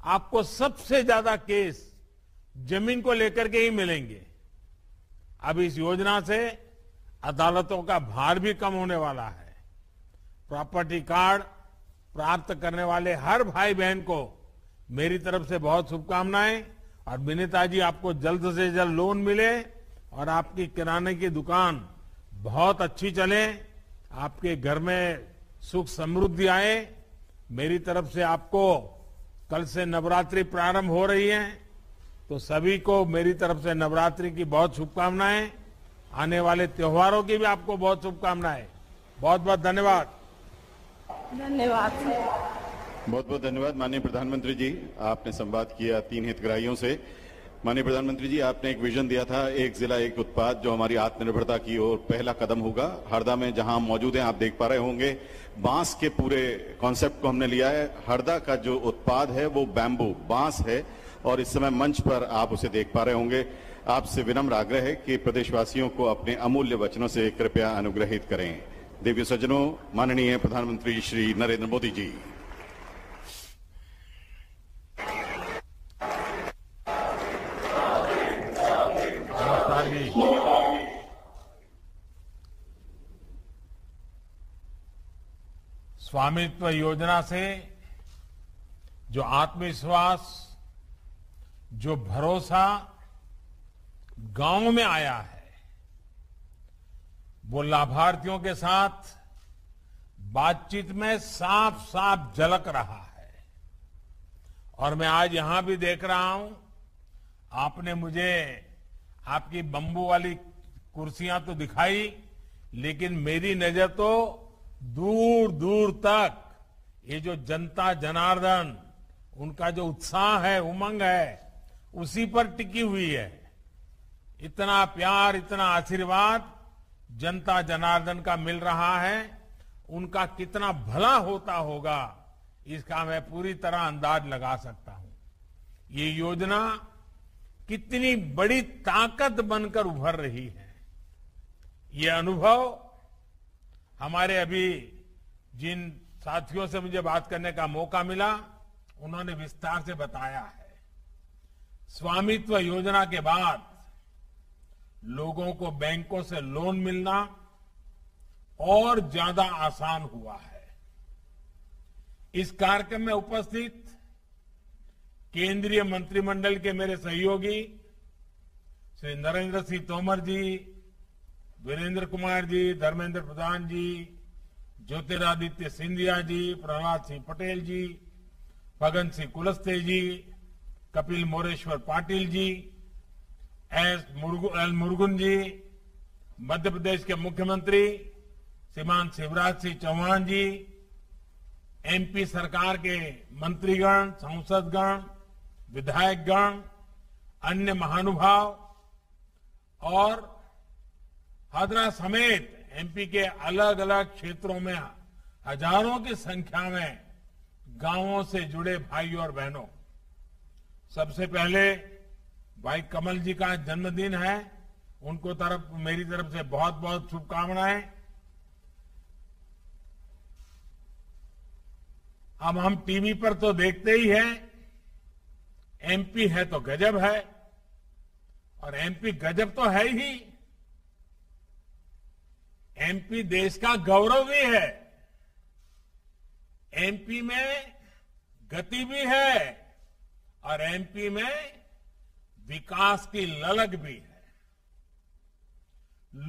आपको सबसे ज्यादा केस जमीन को लेकर के ही मिलेंगे। अब इस योजना से अदालतों का भार भी कम होने वाला है। प्रॉपर्टी कार्ड प्राप्त करने वाले हर भाई बहन को मेरी तरफ से बहुत शुभकामनाएं। और विनीता जी, आपको जल्द से जल्द लोन मिले और आपकी किराने की दुकान बहुत अच्छी चले, आपके घर में सुख समृद्धि आए। मेरी तरफ से आपको, कल से नवरात्रि प्रारंभ हो रही है, तो सभी को मेरी तरफ से नवरात्रि की बहुत शुभकामनाएं। आने वाले त्योहारों की भी आपको बहुत शुभकामनाएं। बहुत बहुत धन्यवाद। धन्यवाद। बहुत बहुत धन्यवाद माननीय प्रधानमंत्री जी, आपने संवाद किया 3 हितग्राहियों से। माननीय प्रधानमंत्री जी, आपने एक विजन दिया था, एक जिला एक उत्पाद, जो हमारी आत्मनिर्भरता की ओर पहला कदम होगा। हरदा में जहां हम मौजूद हैं, आप देख पा रहे होंगे, बांस के पूरे कॉन्सेप्ट को हमने लिया है। हरदा का जो उत्पाद है वो बैम्बू, बांस है, और इस समय मंच पर आप उसे देख पा रहे होंगे। आपसे विनम्र आग्रह है कि प्रदेशवासियों को अपने अमूल्य वचनों से कृपया अनुग्रहित करें। देवी सज्जनों, माननीय प्रधानमंत्री श्री नरेंद्र मोदी जी। स्वामित्व योजना से जो आत्मविश्वास, जो भरोसा गांव में आया है, वो लाभार्थियों के साथ बातचीत में साफ साफ झलक रहा है। और मैं आज यहां भी देख रहा हूं, आपने मुझे आपकी बंबू वाली कुर्सियां तो दिखाई, लेकिन मेरी नजर तो दूर दूर तक ये जो जनता जनार्दन, उनका जो उत्साह है, उमंग है, उसी पर टिकी हुई है। इतना प्यार, इतना आशीर्वाद जनता जनार्दन का मिल रहा है, उनका कितना भला होता होगा, इसका मैं पूरी तरह अंदाज लगा सकता हूं। ये योजना कितनी बड़ी ताकत बनकर उभर रही है, ये अनुभव हमारे अभी जिन साथियों से मुझे बात करने का मौका मिला, उन्होंने विस्तार से बताया है। स्वामित्व योजना के बाद लोगों को बैंकों से लोन मिलना और ज्यादा आसान हुआ है। इस कार्यक्रम में उपस्थित केंद्रीय मंत्रिमंडल के मेरे सहयोगी श्री नरेंद्र सिंह तोमर जी, वीरेंद्र कुमार जी, धर्मेंद्र प्रधान जी, ज्योतिरादित्य सिंधिया जी, प्रहलाद सिंह पटेल जी, फगन सिंह कुलस्ते जी, कपिल मोरेश्वर पाटिल जी, एल मुरुगन जी, मध्य प्रदेश के मुख्यमंत्री श्रीमान शिवराज सिंह चौहान जी, एमपी सरकार के मंत्रीगण, सांसदगण, विधायकगण, अन्य महानुभाव और हादरा समेत एमपी के अलग अलग क्षेत्रों में हजारों की संख्या में गांवों से जुड़े भाई और बहनों, सबसे पहले भाई कमल जी का जन्मदिन है, उनको मेरी तरफ से बहुत बहुत शुभकामनाएं। अब हम टीवी पर तो देखते ही हैं, एमपी है तो गजब है, और एमपी गजब तो है ही, एमपी देश का गौरव भी है, एमपी में गति भी है और एमपी में विकास की ललक भी है।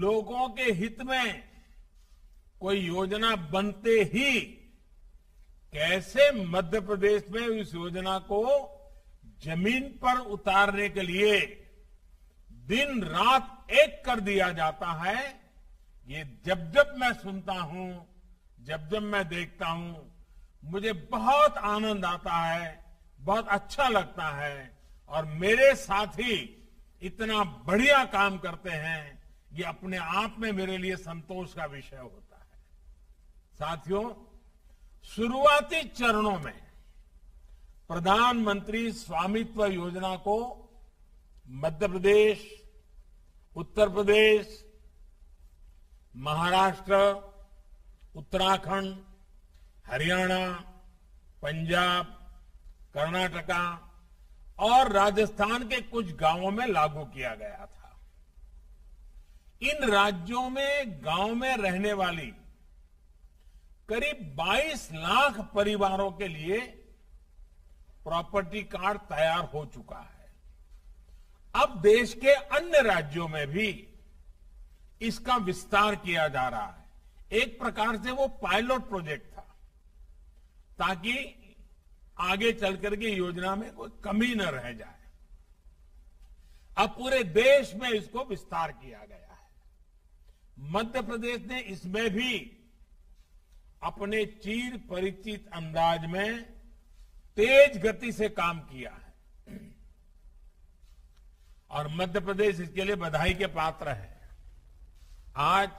लोगों के हित में कोई योजना बनते ही कैसे मध्य प्रदेश में इस योजना को जमीन पर उतारने के लिए दिन रात एक कर दिया जाता है, ये जब जब मैं सुनता हूं, जब जब मैं देखता हूं, मुझे बहुत आनंद आता है, बहुत अच्छा लगता है। और मेरे साथी इतना बढ़िया काम करते हैं, ये अपने आप में मेरे लिए संतोष का विषय होता है। साथियों, शुरुआती चरणों में प्रधानमंत्री स्वामित्व योजना को मध्य प्रदेश, उत्तर प्रदेश, महाराष्ट्र, उत्तराखंड, हरियाणा, पंजाब, कर्नाटका और राजस्थान के कुछ गांवों में लागू किया गया था। इन राज्यों में गांव में रहने वाली करीब 22 लाख परिवारों के लिए प्रॉपर्टी कार्ड तैयार हो चुका है। अब देश के अन्य राज्यों में भी इसका विस्तार किया जा रहा है। एक प्रकार से वो पायलट प्रोजेक्ट था, ताकि आगे चलकर के योजना में कोई कमी न रह जाए। अब पूरे देश में इसको विस्तार किया गया है। मध्य प्रदेश ने इसमें भी अपने चिर परिचित अंदाज में तेज गति से काम किया है और मध्य प्रदेश इसके लिए बधाई के पात्र है। आज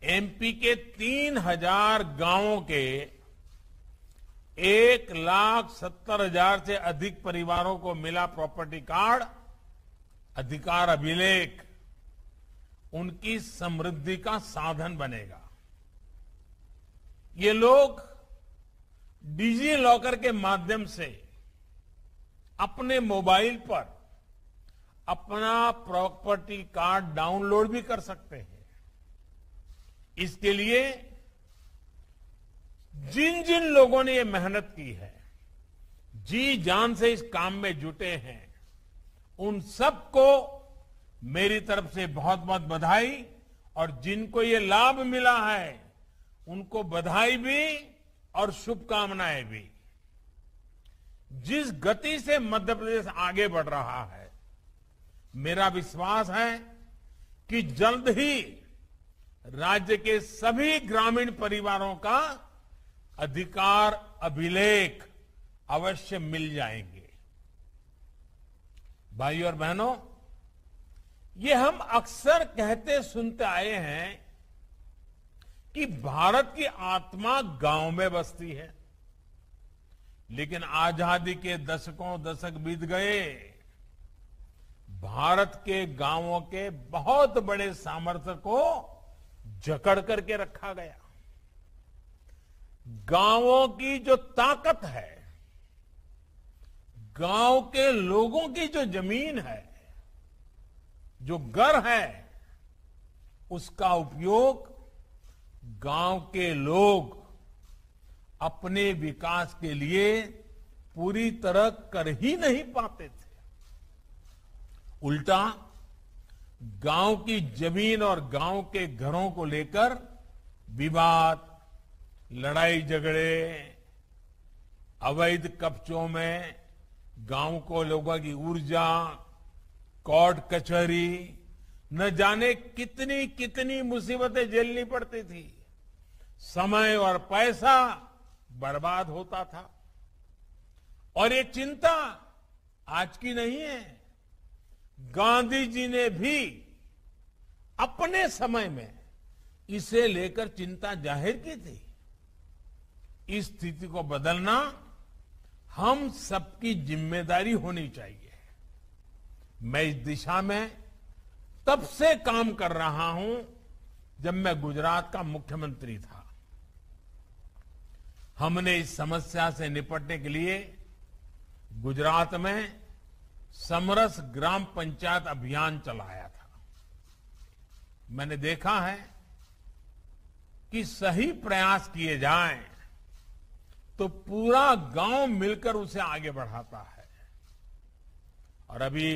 एमपी के 3000 गांवों के 1,70,000 से अधिक परिवारों को मिला प्रॉपर्टी कार्ड, अधिकार अभिलेख उनकी समृद्धि का साधन बनेगा। ये लोग डिजी लॉकर के माध्यम से अपने मोबाइल पर अपना प्रॉपर्टी कार्ड डाउनलोड भी कर सकते हैं। इसके लिए जिन जिन लोगों ने ये मेहनत की है, जी जान से इस काम में जुटे हैं, उन सबको मेरी तरफ से बहुत बहुत बधाई। और जिनको ये लाभ मिला है उनको बधाई भी और शुभकामनाएं भी। जिस गति से मध्य प्रदेश आगे बढ़ रहा है, मेरा विश्वास है कि जल्द ही राज्य के सभी ग्रामीण परिवारों का अधिकार अभिलेख अवश्य मिल जाएंगे। भाइयों और बहनों, ये हम अक्सर कहते सुनते आए हैं कि भारत की आत्मा गांव में बसती है, लेकिन आजादी के दशक बीत गए। भारत के गांवों के बहुत बड़े सामर्थ्य को जकड़ करके रखा गया। गांवों की जो ताकत है, गांव के लोगों की जो जमीन है, जो घर है, उसका उपयोग गांव के लोग अपने विकास के लिए पूरी तरह कर ही नहीं पाते थे। उल्टा गांव की जमीन और गांव के घरों को लेकर विवाद, लड़ाई झगड़े, अवैध कब्जों में गांव को लोगों की ऊर्जा, कोर्ट कचहरी, न जाने कितनी कितनी मुसीबतें झेलनी पड़ती थी। समय और पैसा बर्बाद होता था। और ये चिंता आज की नहीं है। गांधी जी ने भी अपने समय में इसे लेकर चिंता जाहिर की थी। इस स्थिति को बदलना हम सबकी जिम्मेदारी होनी चाहिए। मैं इस दिशा में तब से काम कर रहा हूं जब मैं गुजरात का मुख्यमंत्री था। हमने इस समस्या से निपटने के लिए गुजरात में समरस ग्राम पंचायत अभियान चलाया था। मैंने देखा है कि सही प्रयास किए जाएं तो पूरा गांव मिलकर उसे आगे बढ़ाता है। और अभी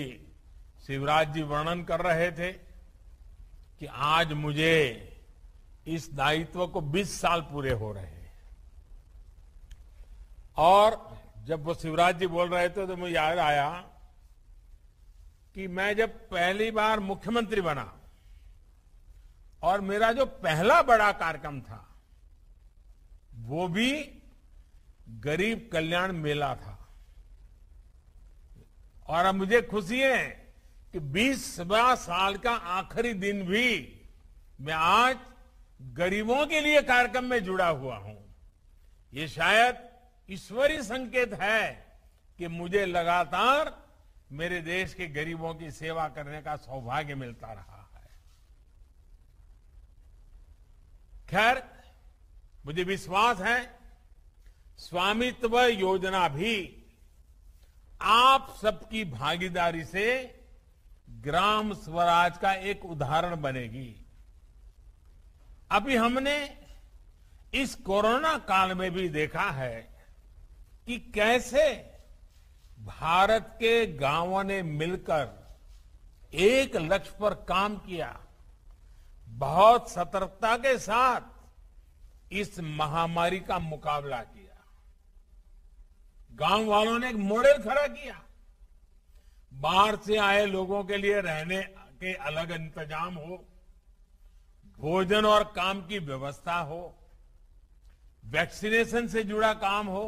शिवराज जी वर्णन कर रहे थे कि आज मुझे इस दायित्व को 20 साल पूरे हो रहे हैं। और जब वो शिवराज जी बोल रहे थे तो मुझे याद आया कि मैं जब पहली बार मुख्यमंत्री बना और मेरा जो पहला बड़ा कार्यक्रम था वो भी गरीब कल्याण मेला था। और अब मुझे खुशी है कि 20वां साल का आखिरी दिन भी मैं आज गरीबों के लिए कार्यक्रम में जुड़ा हुआ हूं। ये शायद ईश्वरीय संकेत है कि मुझे लगातार मेरे देश के गरीबों की सेवा करने का सौभाग्य मिलता रहा है। खैर, मुझे विश्वास है स्वामित्व योजना भी आप सबकी भागीदारी से ग्राम स्वराज का एक उदाहरण बनेगी। अभी हमने इस कोरोना काल में भी देखा है कि कैसे भारत के गांवों ने मिलकर एक लक्ष्य पर काम किया, बहुत सतर्कता के साथ इस महामारी का मुकाबला किया। गांव वालों ने एक मॉडल खड़ा किया। बाहर से आए लोगों के लिए रहने के अलग इंतजाम हो, भोजन और काम की व्यवस्था हो, वैक्सीनेशन से जुड़ा काम हो।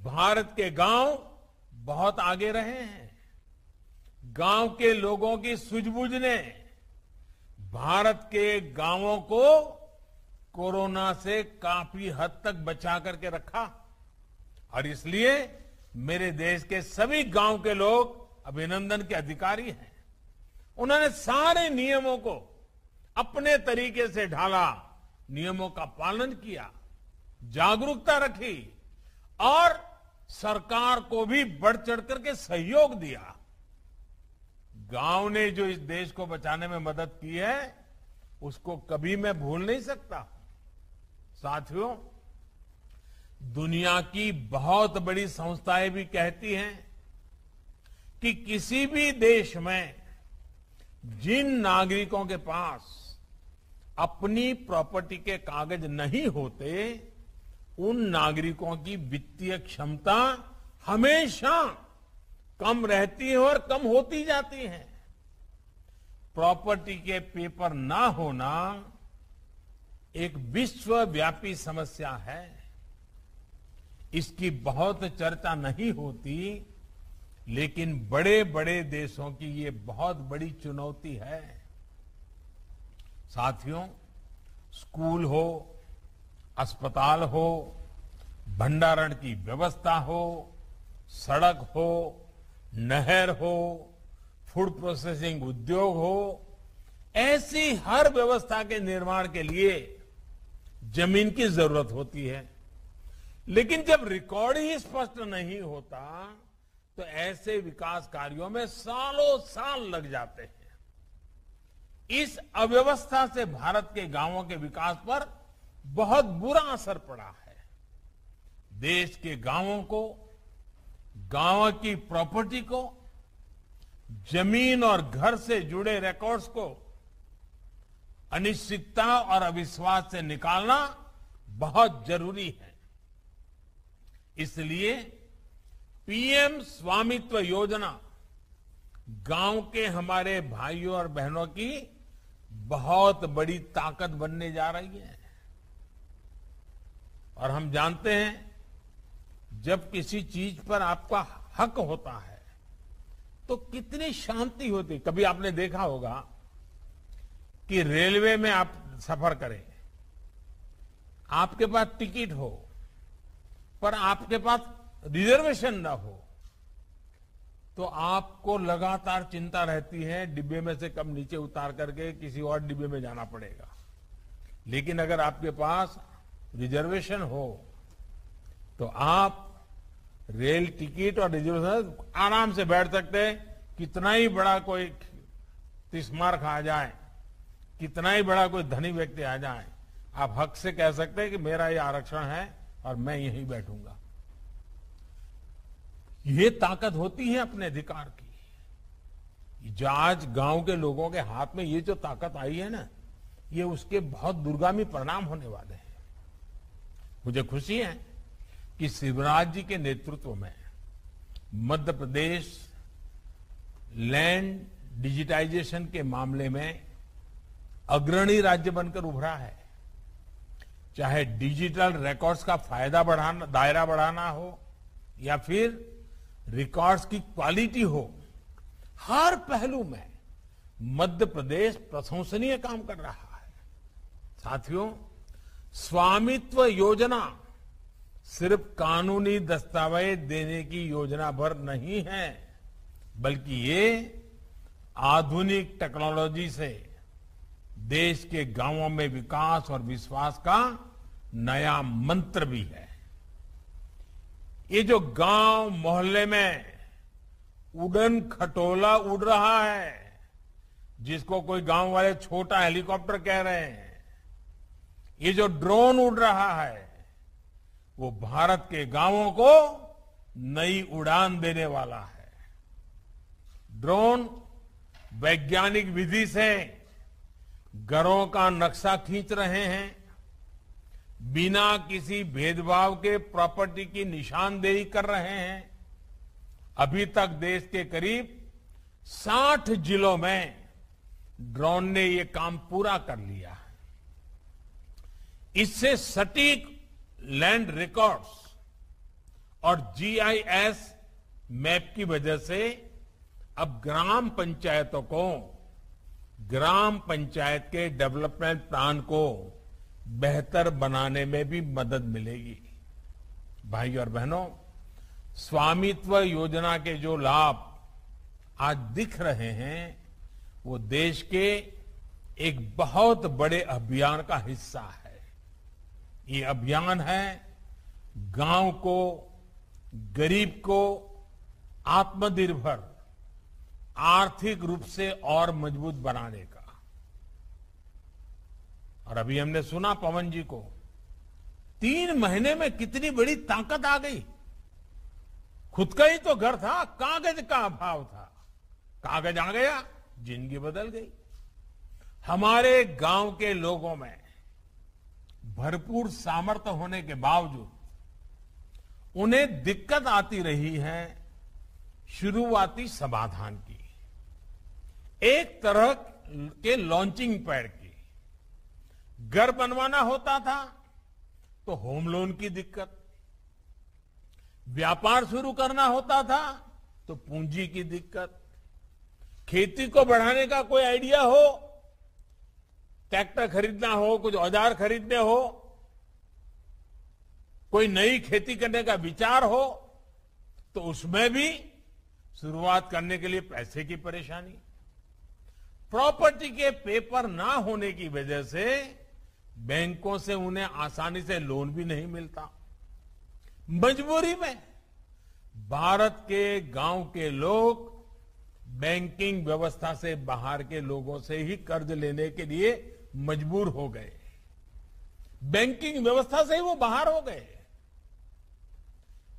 भारत के गांव बहुत आगे रहे हैं। गांव के लोगों की सूझबूझ ने भारत के गांवों को कोरोना से काफी हद तक बचा करके रखा। और इसलिए मेरे देश के सभी गांव के लोग अभिनंदन के अधिकारी हैं। उन्होंने सारे नियमों को अपने तरीके से ढाला, नियमों का पालन किया, जागरूकता रखी और सरकार को भी बढ़ चढ़ करके सहयोग दिया। गांव ने जो इस देश को बचाने में मदद की है उसको कभी मैं भूल नहीं सकता। साथियों, दुनिया की बहुत बड़ी संस्थाएं भी कहती हैं कि किसी भी देश में जिन नागरिकों के पास अपनी प्रॉपर्टी के कागज नहीं होते उन नागरिकों की वित्तीय क्षमता हमेशा कम रहती है और कम होती जाती है। प्रॉपर्टी के पेपर ना होना एक विश्वव्यापी समस्या है। इसकी बहुत चर्चा नहीं होती, लेकिन बड़े बड़े देशों की ये बहुत बड़ी चुनौती है। साथियों, स्कूल हो, अस्पताल हो, भंडारण की व्यवस्था हो, सड़क हो, नहर हो, फूड प्रोसेसिंग उद्योग हो, ऐसी हर व्यवस्था के निर्माण के लिए जमीन की जरूरत होती है। लेकिन जब रिकॉर्ड ही स्पष्ट नहीं होता तो ऐसे विकास कार्यों में सालों साल लग जाते हैं। इस अव्यवस्था से भारत के गांवों के विकास पर बहुत बुरा असर पड़ा है। देश के गांवों को, गांव की प्रॉपर्टी को, जमीन और घर से जुड़े रिकॉर्ड्स को अनिश्चितता और अविश्वास से निकालना बहुत जरूरी है। इसलिए पीएम स्वामित्व योजना गांव के हमारे भाइयों और बहनों की बहुत बड़ी ताकत बनने जा रही है। और हम जानते हैं, जब किसी चीज पर आपका हक होता है तो कितनी शांति होती। कभी आपने देखा होगा कि रेलवे में आप सफर करें, आपके पास टिकट हो पर आपके पास रिजर्वेशन ना हो तो आपको लगातार चिंता रहती है डिब्बे में से कब नीचे उतार करके किसी और डिब्बे में जाना पड़ेगा। लेकिन अगर आपके पास रिजर्वेशन हो तो आप रेल टिकट और रिजर्वेशन आराम से बैठ सकते हैं। कितना ही बड़ा कोई तिस्मार खा जाए, कितना ही बड़ा कोई धनी व्यक्ति आ जाए, आप हक से कह सकते हैं कि मेरा ये आरक्षण है और मैं यहीं बैठूंगा। ये ताकत होती है अपने अधिकार की। जो आज गांव के लोगों के हाथ में ये जो ताकत आई है ना, ये उसके बहुत दूरगामी परिणाम होने वाले हैं। मुझे खुशी है कि शिवराज जी के नेतृत्व में मध्य प्रदेश लैंड डिजिटाइजेशन के मामले में अग्रणी राज्य बनकर उभरा है। चाहे डिजिटल रिकॉर्ड्स का फायदा बढ़ाना, दायरा बढ़ाना हो या फिर रिकॉर्ड्स की क्वालिटी हो, हर पहलू में मध्य प्रदेश प्रशंसनीय काम कर रहा है। साथियों, स्वामित्व योजना सिर्फ कानूनी दस्तावेज देने की योजना भर नहीं है, बल्कि ये आधुनिक टेक्नोलॉजी से देश के गांवों में विकास और विश्वास का नया मंत्र भी है। ये जो गांव मोहल्ले में उड़न खटोला उड़ रहा है, जिसको कोई गांव वाले छोटा हेलीकॉप्टर कह रहे हैं, ये जो ड्रोन उड़ रहा है, वो भारत के गांवों को नई उड़ान देने वाला है। ड्रोन वैज्ञानिक विधि से घरों का नक्शा खींच रहे हैं, बिना किसी भेदभाव के प्रॉपर्टी की निशानदेही कर रहे हैं। अभी तक देश के करीब 60 जिलों में ड्रोन ने ये काम पूरा कर लिया है। इससे सटीक लैंड रिकॉर्ड्स और जीआईएस मैप की वजह से अब ग्राम पंचायतों को ग्राम पंचायत के डेवलपमेंट प्लान को बेहतर बनाने में भी मदद मिलेगी। भाई और बहनों, स्वामित्व योजना के जो लाभ आज दिख रहे हैं, वो देश के एक बहुत बड़े अभियान का हिस्सा है। ये अभियान है गांव को, गरीब को आत्मनिर्भर, आर्थिक रूप से और मजबूत बनाने का। और अभी हमने सुना पवन जी को, 3 महीने में कितनी बड़ी ताकत आ गई। खुद का ही तो घर था, कागज का अभाव था, कागज आ गया, जिंदगी बदल गई। हमारे गांव के लोगों में भरपूर सामर्थ्य होने के बावजूद उन्हें दिक्कत आती रही है शुरुआती समाधान की, एक तरह के लॉन्चिंग पैड की। घर बनवाना होता था तो होम लोन की दिक्कत, व्यापार शुरू करना होता था तो पूंजी की दिक्कत, खेती को बढ़ाने का कोई आइडिया हो, ट्रैक्टर खरीदना हो, कुछ औजार खरीदने हो, कोई नई खेती करने का विचार हो, तो उसमें भी शुरुआत करने के लिए पैसे की परेशानी। प्रॉपर्टी के पेपर ना होने की वजह से बैंकों से उन्हें आसानी से लोन भी नहीं मिलता। मजबूरी में भारत के गांव के लोग बैंकिंग व्यवस्था से बाहर के लोगों से ही कर्ज लेने के लिए मजबूर हो गए। बैंकिंग व्यवस्था से ही वो बाहर हो गए।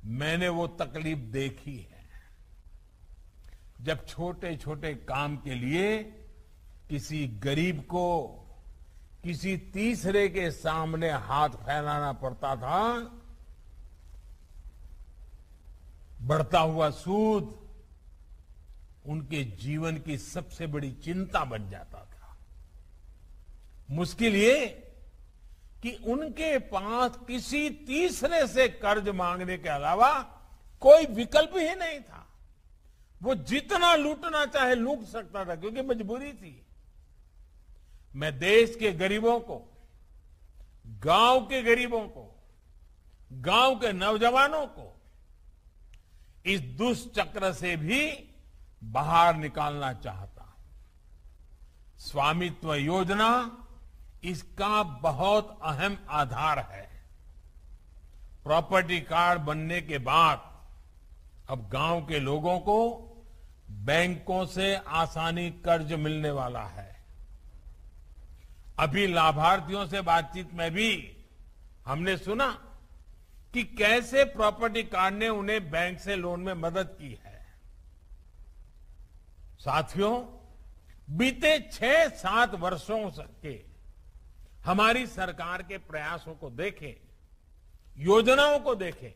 मैंने वो तकलीफ देखी है जब छोटे छोटे काम के लिए किसी गरीब को किसी तीसरे के सामने हाथ फैलाना पड़ता था। बढ़ता हुआ सूद उनके जीवन की सबसे बड़ी चिंता बन जाता था। मुश्किल ये कि उनके पास किसी तीसरे से कर्ज मांगने के अलावा कोई विकल्प ही नहीं था। वो जितना लूटना चाहे लूट सकता था क्योंकि मजबूरी थी। मैं देश के गरीबों को, गांव के गरीबों को, गांव के नौजवानों को इस दुष्चक्र से भी बाहर निकालना चाहता हूं। स्वामित्व योजना इसका बहुत अहम आधार है। प्रॉपर्टी कार्ड बनने के बाद अब गांव के लोगों को बैंकों से आसानी कर्ज मिलने वाला है। अभी लाभार्थियों से बातचीत में भी हमने सुना कि कैसे प्रॉपर्टी कार्ड ने उन्हें बैंक से लोन में मदद की है। साथियों, बीते 6-7 वर्षों के हमारी सरकार के प्रयासों को देखें, योजनाओं को देखें,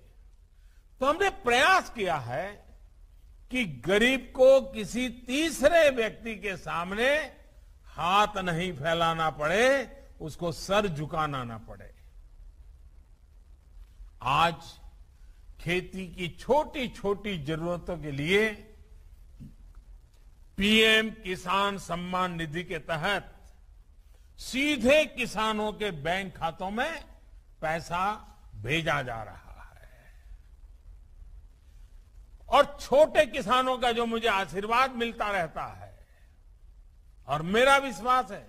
तो हमने प्रयास किया है कि गरीब को किसी तीसरे व्यक्ति के सामने हाथ नहीं फैलाना पड़े, उसको सर झुकाना ना पड़े। आज खेती की छोटी छोटी जरूरतों के लिए पीएम किसान सम्मान निधि के तहत सीधे किसानों के बैंक खातों में पैसा भेजा जा रहा है। और छोटे किसानों का जो मुझे आशीर्वाद मिलता रहता है और मेरा विश्वास है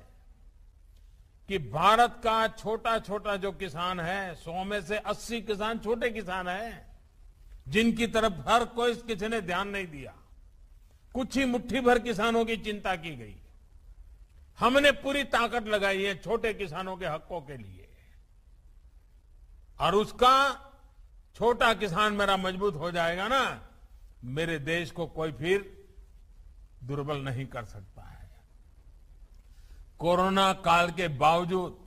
कि भारत का छोटा छोटा जो किसान है, 100 में से 80 किसान छोटे किसान हैं, जिनकी तरफ हर कोई किसी ने ध्यान नहीं दिया। कुछ ही मुट्ठी भर किसानों की चिंता की गई। हमने पूरी ताकत लगाई है छोटे किसानों के हकों के लिए, और उसका छोटा किसान मेरा मजबूत हो जाएगा ना, मेरे देश को कोई फिर दुर्बल नहीं कर सकता है। कोरोना काल के बावजूद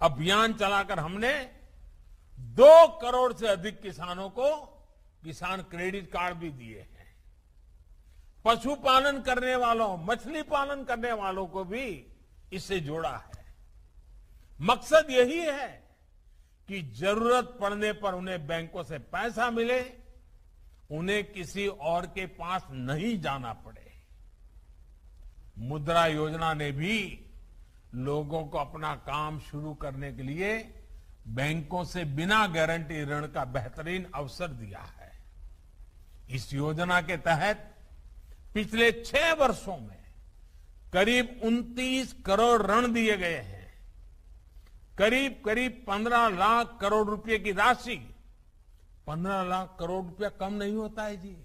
अभियान चलाकर हमने 2 करोड़ से अधिक किसानों को किसान क्रेडिट कार्ड भी दिए हैं। पशुपालन करने वालों, मछली पालन करने वालों को भी इससे जोड़ा है। मकसद यही है कि जरूरत पड़ने पर उन्हें बैंकों से पैसा मिले, उन्हें किसी और के पास नहीं जाना पड़े। मुद्रा योजना ने भी लोगों को अपना काम शुरू करने के लिए बैंकों से बिना गारंटी ऋण का बेहतरीन अवसर दिया है। इस योजना के तहत पिछले 6 वर्षों में करीब 29 करोड़ ऋण दिए गए हैं। करीब 15 लाख करोड़ रुपए की राशि, 15 लाख करोड़ रुपया कम नहीं होता है जी।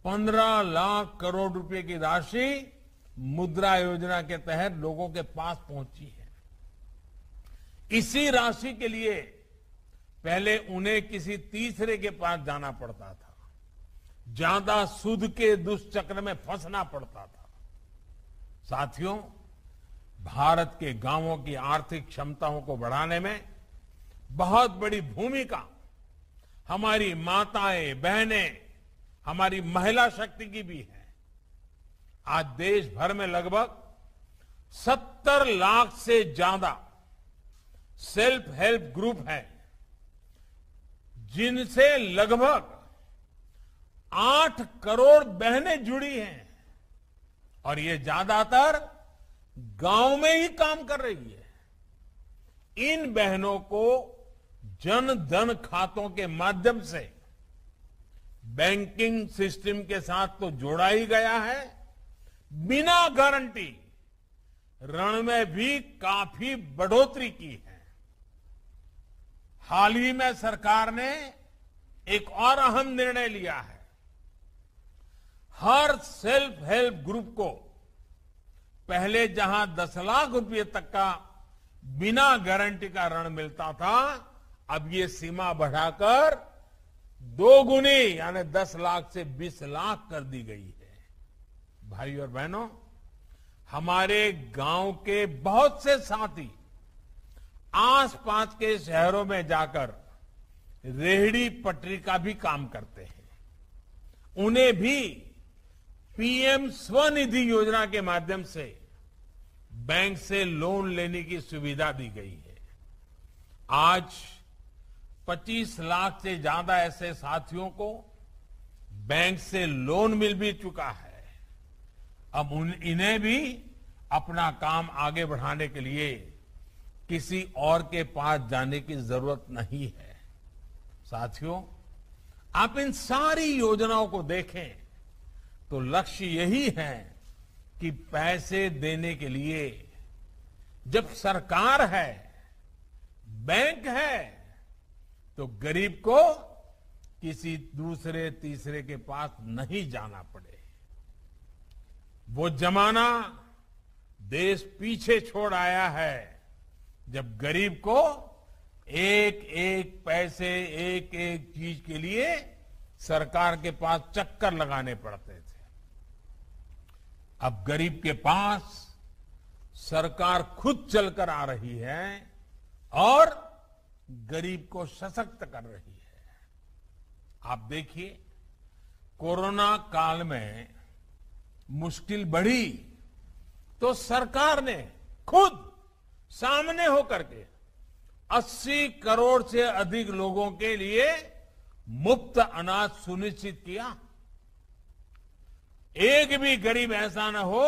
15 लाख करोड़ रुपए की राशि मुद्रा योजना के तहत लोगों के पास पहुंची है। इसी राशि के लिए पहले उन्हें किसी तीसरे के पास जाना पड़ता था, ज्यादा सूद के दुष्चक्र में फंसना पड़ता था। साथियों, भारत के गांवों की आर्थिक क्षमताओं को बढ़ाने में बहुत बड़ी भूमिका हमारी माताएं, बहनें, हमारी महिला शक्ति की भी है। आज देश भर में लगभग 70 लाख से ज्यादा सेल्फ हेल्प ग्रुप हैं, जिनसे लगभग 8 करोड़ बहनें जुड़ी हैं, और ये ज्यादातर गांव में ही काम कर रही है। इन बहनों को जन धन खातों के माध्यम से बैंकिंग सिस्टम के साथ तो जोड़ा ही गया है, बिना गारंटी ऋण में भी काफी बढ़ोतरी की है। हाल ही में सरकार ने एक और अहम निर्णय लिया है। हर सेल्फ हेल्प ग्रुप को पहले जहां 10 लाख रुपए तक का बिना गारंटी का ऋण मिलता था, अब ये सीमा बढ़ाकर 2 गुनी यानी 10 लाख से 20 लाख कर दी गई है। भाई और बहनों, हमारे गांव के बहुत से साथी आसपास के शहरों में जाकर रेहड़ी पटरी का भी काम करते हैं। उन्हें भी पीएम स्वनिधि योजना के माध्यम से बैंक से लोन लेने की सुविधा दी गई है। आज 25 लाख से ज्यादा ऐसे साथियों को बैंक से लोन मिल भी चुका है। अब इन्हें भी अपना काम आगे बढ़ाने के लिए किसी और के पास जाने की जरूरत नहीं है। साथियों, आप इन सारी योजनाओं को देखें तो लक्ष्य यही है कि पैसे देने के लिए जब सरकार है, बैंक है, तो गरीब को किसी दूसरे तीसरे के पास नहीं जाना पड़े। वो जमाना देश पीछे छोड़ आया है जब गरीब को एक एक पैसे, एक एक चीज के लिए सरकार के पास चक्कर लगाने पड़ते थे। अब गरीब के पास सरकार खुद चलकर आ रही है और गरीब को सशक्त कर रही है। आप देखिए, कोरोना काल में मुश्किल बढ़ी तो सरकार ने खुद सामने होकर के 80 करोड़ से अधिक लोगों के लिए मुफ्त अनाज सुनिश्चित किया। एक भी गरीब ऐसा न हो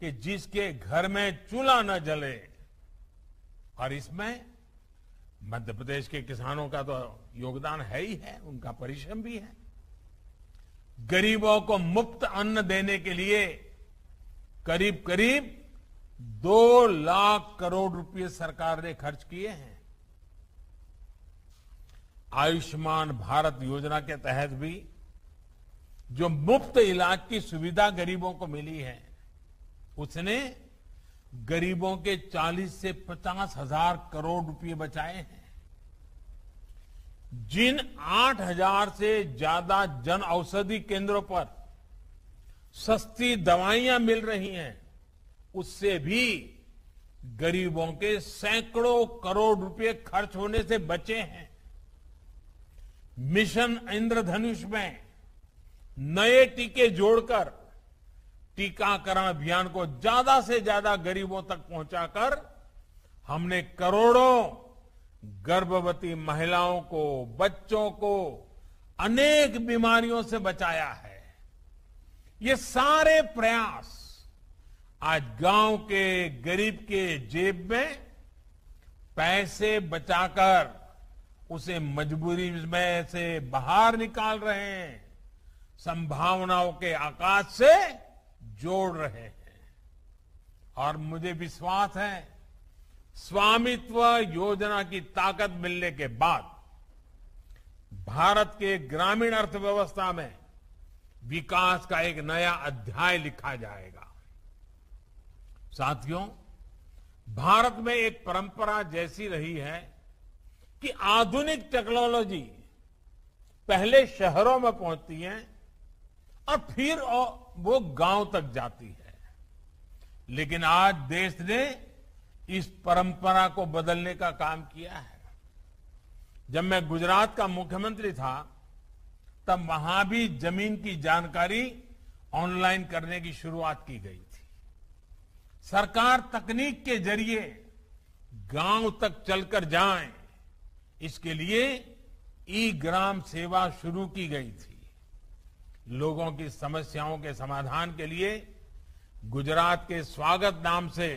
कि जिसके घर में चूल्हा न जले। और इसमें मध्य प्रदेश के किसानों का तो योगदान है ही है, उनका परिश्रम भी है। गरीबों को मुफ्त अन्न देने के लिए करीब करीब 2 लाख करोड़ रुपए सरकार ने खर्च किए हैं। आयुष्मान भारत योजना के तहत भी जो मुफ्त इलाज की सुविधा गरीबों को मिली है, उसने गरीबों के 40 से 50 हजार करोड़ रुपए बचाए हैं। जिन 8,000 से ज्यादा जन औषधि केंद्रों पर सस्ती दवाइयां मिल रही हैं, उससे भी गरीबों के सैकड़ों करोड़ रुपए खर्च होने से बचे हैं। मिशन इंद्रधनुष में नए टीके जोड़कर टीकाकरण अभियान को ज्यादा से ज्यादा गरीबों तक पहुंचाकर हमने करोड़ों गर्भवती महिलाओं को, बच्चों को अनेक बीमारियों से बचाया है। ये सारे प्रयास आज गांव के गरीब के जेब में पैसे बचाकर उसे मजबूरी में से बाहर निकाल रहे हैं, संभावनाओं के आकाश से जोड़ रहे हैं। और मुझे विश्वास है, स्वामित्व योजना की ताकत मिलने के बाद भारत के ग्रामीण अर्थव्यवस्था में विकास का एक नया अध्याय लिखा जाएगा। साथियों, भारत में एक परंपरा जैसी रही है कि आधुनिक टेक्नोलॉजी पहले शहरों में पहुंचती है और फिर वो गांव तक जाती है। लेकिन आज देश ने इस परंपरा को बदलने का काम किया है। जब मैं गुजरात का मुख्यमंत्री था, तब वहां भी जमीन की जानकारी ऑनलाइन करने की शुरुआत की गई थी। सरकार तकनीक के जरिए गांव तक चलकर जाए, इसके लिए ई ग्राम सेवा शुरू की गई थी। लोगों की समस्याओं के समाधान के लिए गुजरात के स्वागत नाम से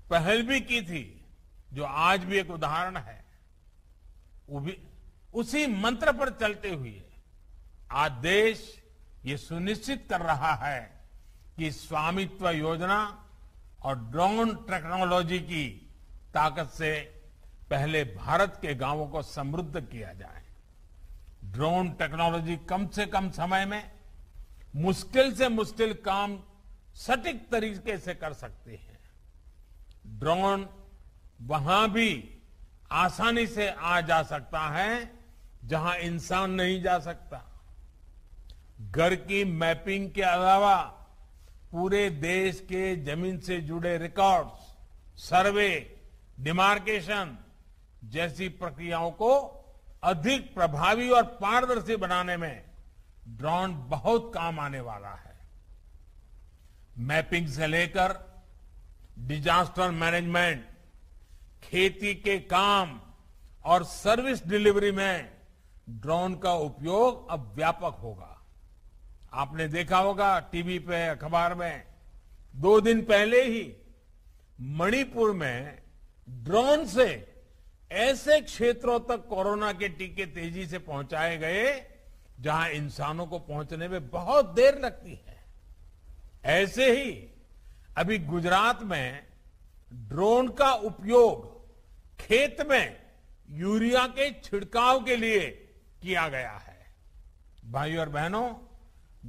पहल भी की थी, जो आज भी एक उदाहरण है। उसी मंत्र पर चलते हुए आज देश ये सुनिश्चित कर रहा है कि स्वामित्व योजना और ड्रोन टेक्नोलॉजी की ताकत से पहले भारत के गांवों को समृद्ध किया जाए। ड्रोन टेक्नोलॉजी कम से कम समय में मुश्किल से मुश्किल काम सटीक तरीके से कर सकते हैं। ड्रोन वहां भी आसानी से आ जा सकता है जहां इंसान नहीं जा सकता। घर की मैपिंग के अलावा पूरे देश के जमीन से जुड़े रिकॉर्ड्स, सर्वे, डिमार्केशन जैसी प्रक्रियाओं को अधिक प्रभावी और पारदर्शी बनाने में ड्रोन बहुत काम आने वाला है। मैपिंग से लेकर डिजास्टर मैनेजमेंट, खेती के काम और सर्विस डिलीवरी में ड्रोन का उपयोग अब व्यापक होगा। आपने देखा होगा टीवी पे, अखबार में, 2 दिन पहले ही मणिपुर में ड्रोन से ऐसे क्षेत्रों तक कोरोना के टीके तेजी से पहुंचाए गए जहां इंसानों को पहुंचने में बहुत देर लगती है। ऐसे ही अभी गुजरात में ड्रोन का उपयोग खेत में यूरिया के छिड़काव के लिए किया गया है। भाइयों और बहनों,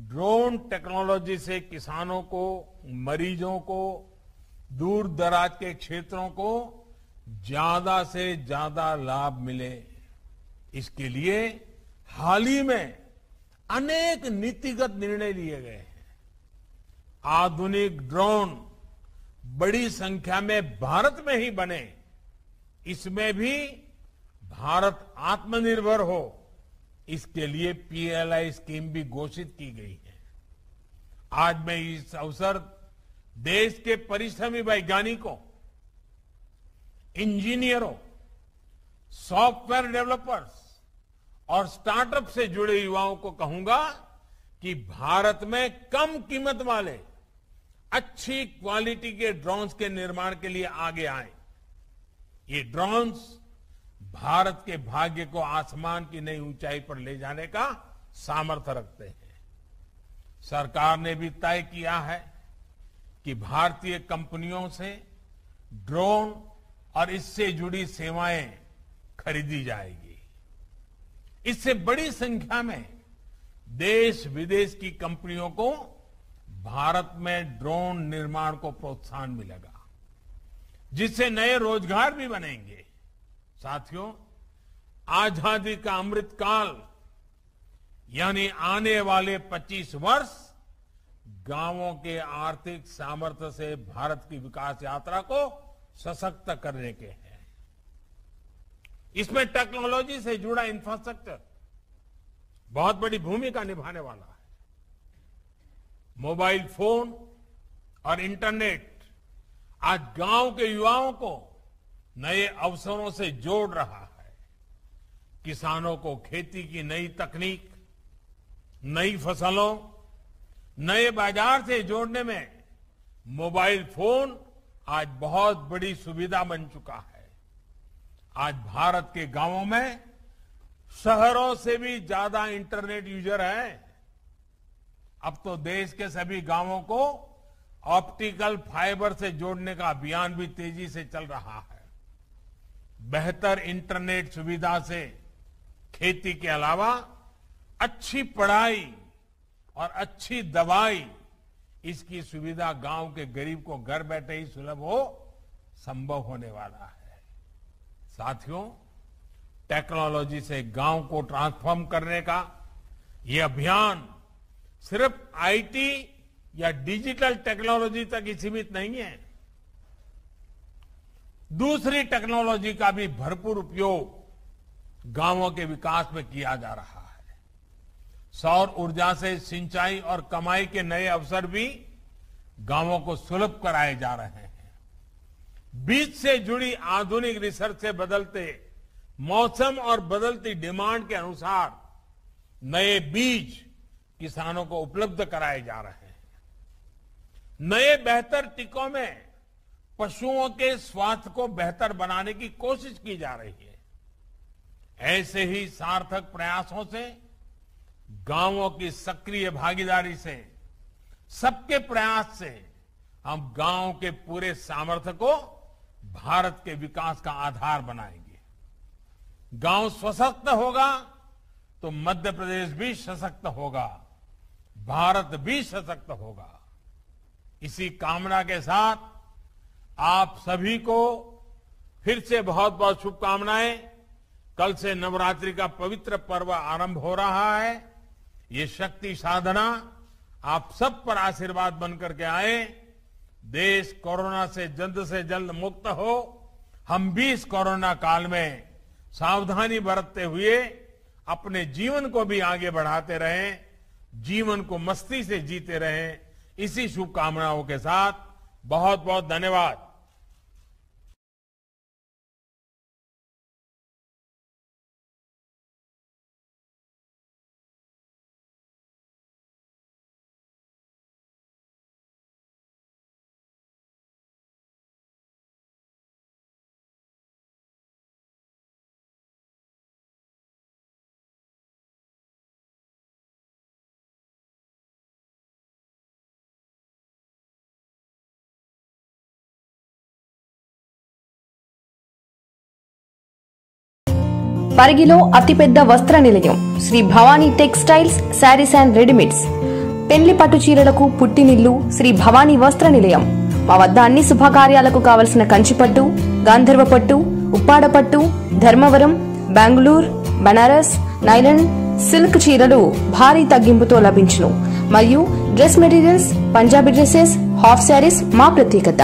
ड्रोन टेक्नोलॉजी से किसानों को, मरीजों को, दूर दराज के क्षेत्रों को ज्यादा से ज्यादा लाभ मिले, इसके लिए हाल ही में अनेक नीतिगत निर्णय लिए गए हैं। आधुनिक ड्रोन बड़ी संख्या में भारत में ही बने, इसमें भी भारत आत्मनिर्भर हो, इसके लिए पीएलआई स्कीम भी घोषित की गई है। आज मैं इस अवसर देश के परिश्रमी वैज्ञानिकों, इंजीनियरों, सॉफ्टवेयर डेवलपर्स और स्टार्टअप से जुड़े युवाओं को कहूंगा कि भारत में कम कीमत वाले अच्छी क्वालिटी के ड्रोन्स के निर्माण के लिए आगे आएं। ये ड्रोन्स भारत के भाग्य को आसमान की नई ऊंचाई पर ले जाने का सामर्थ्य रखते हैं। सरकार ने भी तय किया है कि भारतीय कंपनियों से ड्रोन और इससे जुड़ी सेवाएं खरीदी जाएगी। इससे बड़ी संख्या में देश विदेश की कंपनियों को भारत में ड्रोन निर्माण को प्रोत्साहन मिलेगा, जिससे नए रोजगार भी बनेंगे। साथियों, आजादी का अमृत काल यानी आने वाले 25 वर्ष गांवों के आर्थिक सामर्थ्य से भारत की विकास यात्रा को सशक्त करने के हैं। इसमें टेक्नोलॉजी से जुड़ा इंफ्रास्ट्रक्चर बहुत बड़ी भूमिका निभाने वाला है। मोबाइल फोन और इंटरनेट आज गांव के युवाओं को नए अवसरों से जोड़ रहा है। किसानों को खेती की नई तकनीक, नई फसलों, नए बाजार से जोड़ने में मोबाइल फोन आज बहुत बड़ी सुविधा बन चुका है। आज भारत के गांवों में शहरों से भी ज्यादा इंटरनेट यूजर हैं। अब तो देश के सभी गांवों को ऑप्टिकल फाइबर से जोड़ने का अभियान भी तेजी से चल रहा है। बेहतर इंटरनेट सुविधा से खेती के अलावा अच्छी पढ़ाई और अच्छी दवाई, इसकी सुविधा गांव के गरीब को घर बैठे ही सुलभ हो संभव होने वाला है। साथियों, टेक्नोलॉजी से गांव को ट्रांसफॉर्म करने का ये अभियान सिर्फ आईटी या डिजिटल टेक्नोलॉजी तक ही सीमित नहीं है। दूसरी टेक्नोलॉजी का भी भरपूर उपयोग गांवों के विकास में किया जा रहा है। सौर ऊर्जा से सिंचाई और कमाई के नए अवसर भी गांवों को सुलभ कराए जा रहे हैं। बीज से जुड़ी आधुनिक रिसर्च से बदलते मौसम और बदलती डिमांड के अनुसार नए बीज किसानों को उपलब्ध कराए जा रहे हैं। नए बेहतर टीकों में पशुओं के स्वास्थ्य को बेहतर बनाने की कोशिश की जा रही है। ऐसे ही सार्थक प्रयासों से, गांवों की सक्रिय भागीदारी से, सबके प्रयास से हम गांव के पूरे सामर्थ्य को भारत के विकास का आधार बनाएंगे। गांव सशक्त होगा तो मध्य प्रदेश भी सशक्त होगा, भारत भी सशक्त होगा। इसी कामना के साथ आप सभी को फिर से बहुत बहुत शुभकामनाएं। कल से नवरात्रि का पवित्र पर्व आरंभ हो रहा है। ये शक्ति साधना आप सब पर आशीर्वाद बनकर के आए। देश कोरोना से जल्द मुक्त हो। हम भी इस कोरोना काल में सावधानी बरतते हुए अपने जीवन को भी आगे बढ़ाते रहें, जीवन को मस्ती से जीते रहें। इसी शुभकामनाओं के साथ बहुत बहुत धन्यवाद। పరిగిలో అతిపెద్ద వస్త్ర నిలయం Shri Bhavani textiles sarees and readymades. పెండ్లి పట్టు చీరలకు పుట్టినిల్లు శ్రీ భవానీ వస్త్ర నిలయం. మా వద్ద అన్ని శుభకార్యాలకు కావలసిన కంచిపట్టు, గాంధర్వ పట్టు, ఉప్పాడ పట్టు, ధర్మవరం, బెంగళూరు, బనారస్, నైలన్, సిల్క్ చీరలు భారీ తగ్గింపుతో లభించును. మరియు dress materials, Punjabi dresses, half sarees మా ప్రత్యేకత.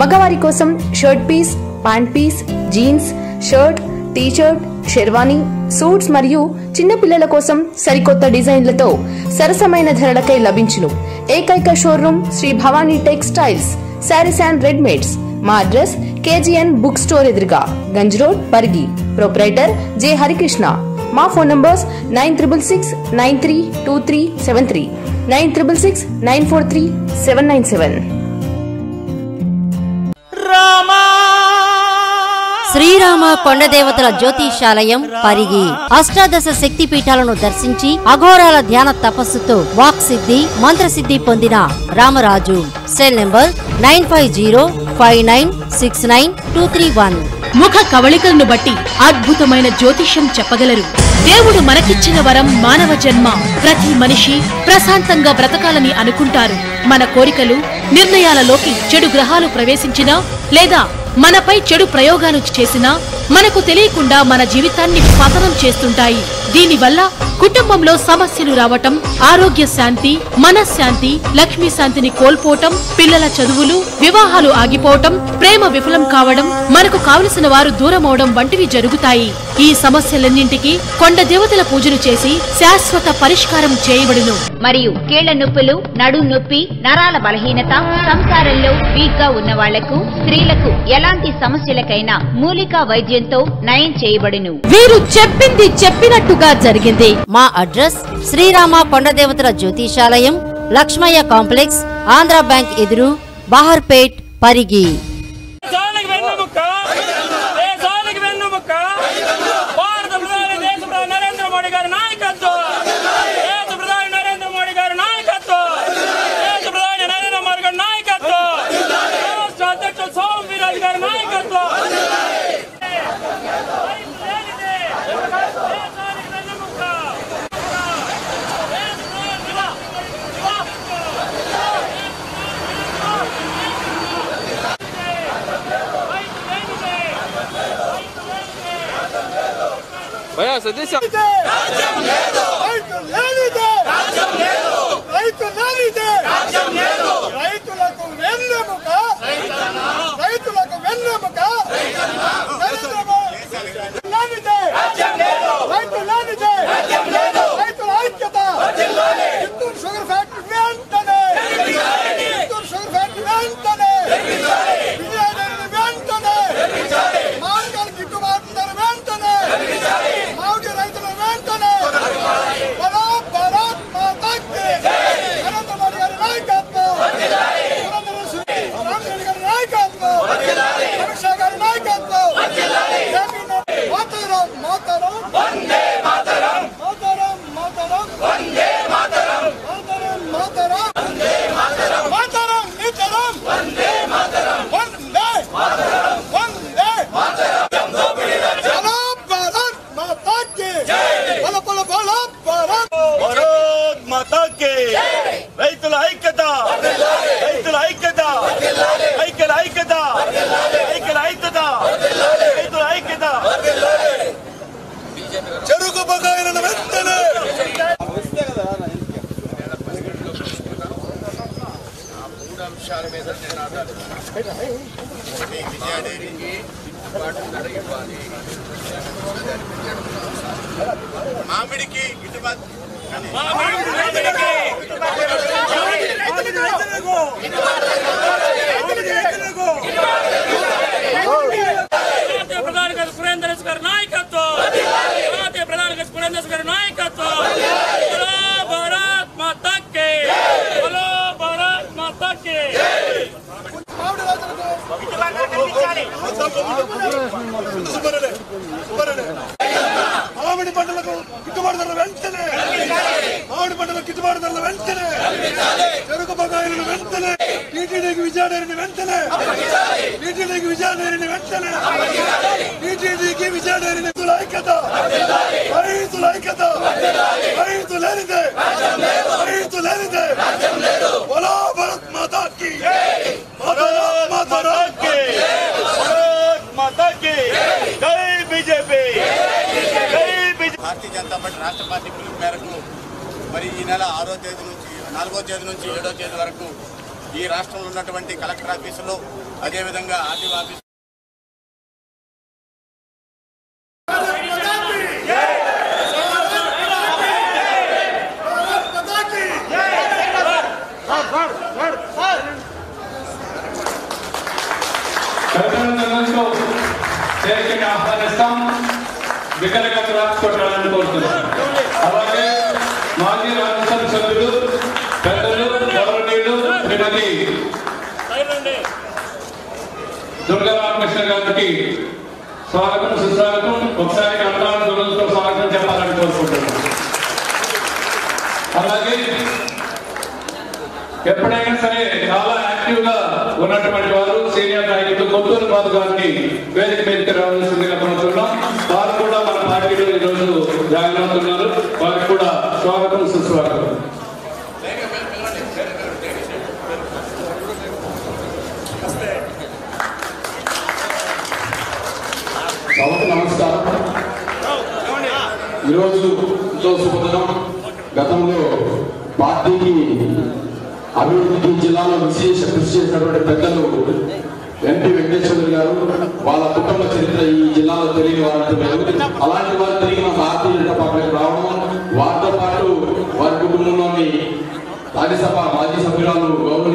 మగవారి కోసం shirt piece, pant piece, jeans, shirt, T-shirt, sherwani, suits మరియు చిన్న పిల్లల కోసం సరికొత్త డిజైన్లతో సరసమైన ధరలకై లభించును. ఏకైక showroom Shri Bhavani textiles sarees and readymades. మా అడ్రస్ కేజీఎన్ బుక్ స్టోర్ ఎదురుగా, Ganj road, Parigi. Proprietor J Harikrishna. మా ఫోన్ నంబర్స్ 9666932373, 9666943797. శ్రీరామ కొండదేవతల జ్యోతిషాలయం పరిగి. అష్టాదశ శక్తి పీఠాలను దర్శించి అఘోరాల ధ్యాన తపస్సుతో వాక్ సిద్ధి, మంత్రసిద్ధి పొందిన రామరాజు. Cell number 9505969231. ముఖ కవళికలను బట్టి అద్భుతమైన జ్యోతిష్యం చెప్పగలరు. దేవుడు మనకిచ్చిన వరం మానవ జన్మ. ప్రతి మనిషి ప్రశాంతంగా బ్రతకాలని అనుకుంటారు. మన కోరికలు, నిర్ణయాలలోకి చెడు గ్రహాలు ప్రవేశించినా లేదా మనపై చెడు ప్రయోగాలు చేసినా మనకు తెలియకుండా మన జీవితాన్ని పతనం చేస్తుంటాయి. దీనివల్ల కుటుంబంలో సమస్యలు రావటం, ఆరోగ్య శాంతి, మనశ్శాంతి, లక్ష్మీ శాంతిని కోల్పోవటం, పిల్లల చదువులు, వివాహాలు ఆగిపోవటం, ప్రేమ విఫలం కావడం, మనకు కావలసిన వారు దూరమవడం వంటివి జరుగుతాయి. ఈ సమస్యలన్నింటికీ కొండ దేవతల పూజలు చేసి శాశ్వత పరిష్కారం చేయబడును. మరియు కీళ్ల నొప్పులు, నడు నొప్పి, నరాల బలహీనత, సంసారంలో వీక్ గా ఉన్న వాళ్లకు, స్త్రీలకు ఎలాంటి సమస్యలకైనా మూలికా వైద్యంతో నయం చేయబడును. వీరు చెప్పింది చెప్పినట్టుగా జరిగింది. మా అడ్రస్ శ్రీరామ కొండదేవతల జ్యోతిషాలయం, లక్ష్మయ్య కాంప్లెక్స్, ఆంధ్ర బ్యాంక్ ఎదురు, బాహర్పేట్, పరిగి. నరేంద్ర మోడీ గారి నాయకత్వం, ప్రధాని నరేంద్ర మోడీ గారి నాయకత్వం, ప్రధాని నరేంద్ర మోడీ గారి నాయకత్వం, రాష్ట్ర అధ్యక్షుడు సోము వీర్రాజు గారి నాయకత్వం. రైతులకు వెన్నెముక, రైతులకు వెన్నెముక, రైతుల ఐక్యత. చిత్తూరు షుగర్ ఫ్యాక్టరీ వెంటనే, చిత్తూరు షుగర్ ఫ్యాక్టరీ వెంటనే, వెంటనే, మామిడికాయల గిట్టుబాటు ధర వెంటనే, మామిడి రైతుల వెంటనే. భారత్ మాతాకి నరేంద్ర మోడీ గారి నాయకత్వం, రామరెడ్డి గారి నాయకత్వం, అమిత్ షా గారి నాయకత్వం. మాతరం మాతరం వందే మాతరం, మాతరం మాతరం వందే మాతరం, మాతరం మాతరం వందే మాతరం, మాతరం నితరం వందే మాతరం, వందే మాతరం, వందే మాతరం. భారత్ మాతాకి బల బల బల భారత్, భారత్ మాతాకి. రైతుల ఐక్యత, రైతుల ఐక్యత, ఐక్యల ఐక్యత, ఐక్యల ఐక్యత, రైతుల ఐక్యత. వృక్షాల మీద నినాదాలు విజయాదేవికి గిట్టుబాటు ఇవ్వాలి, మామిడికి గిట్టుబాటు మామిడి పంటలకు గిట్టుబాటు ధరలు వెంటనే, మామిడి పంటలకు గిట్టుబాటు ధరలు వెంటనే, చెరుకు బకాయిలను వెంటనే, టీటీడీకి విజయాడేరిని వెంటనే, టీటీడీకి విజయాడేరిని వెంటనే, టీటీడీకి విజయాడేరిని ఐక్యత, రైతుల ఐక్యత, రైతులేనిదే రైతులేనిదే బోలో భారత్ మాతా కీ, భారత్ మాతా కీ, భారత్ మాతా కీ, జై బీజేపీ. భారతీయ జనతా పార్టీ రాష్ట్ర పార్టీ పిలుపు మేరకు మరి ఈ నెల 4వ తేదీ నుంచి 7వ తేదీ వరకు ఈ రాష్ట్రంలో ఉన్నటువంటి కలెక్టర్ ఆఫీసులో అదేవిధంగా ఆర్టీఓ ఆఫీసు ఆహ్వానిస్తాం. వికలగత రాసుకోవడానికి కోరుతున్నాం. అలాగే మాజీ రాజ్యసభ సభ్యులు పెద్దలు గౌరవనీయులు శ్రీమతి దుర్గారామకృష్ణ గారికి స్వాగతం సుస్వాగతం. ఒకసారి కళాకారులతో స్వాగతం చెప్పాలని కోరుకుంటున్నాం. అలాగే ఎప్పుడైనా సరే చాలా యాక్టివ్ గా ఉన్నటువంటి వారు సీనియర్ నాయకులు కొత్తూరు బాబు గారిని వేదిక మీదకి రావాల్సిందిగా కోరుతున్నాం. వారు కూడా మన పార్టీలో ఈరోజు జాయిన్ అవుతున్నారు. వారికి కూడా స్వాగతం సుస్వాగతం. సభకు నమస్కారం. ఈరోజు శుభదినం. గతంలో పార్టీకి అభివృద్ధికి జిల్లాలో విశేష కృషి చేసినటువంటి పెద్దలు ఎంపీ వెంకటేశ్వర గారు, వాళ్ళ కుటుంబ చరిత్ర ఈ జిల్లాలో తెలియని వారంటూ లేదు. అలాంటి వారు తిరిగి మా భారతీయ జనతా పార్టీకి రావడం, వారితో పాటు వారి కుటుంబంలోని రాజ్యసభ మాజీ సభ్యురాలు గౌరవ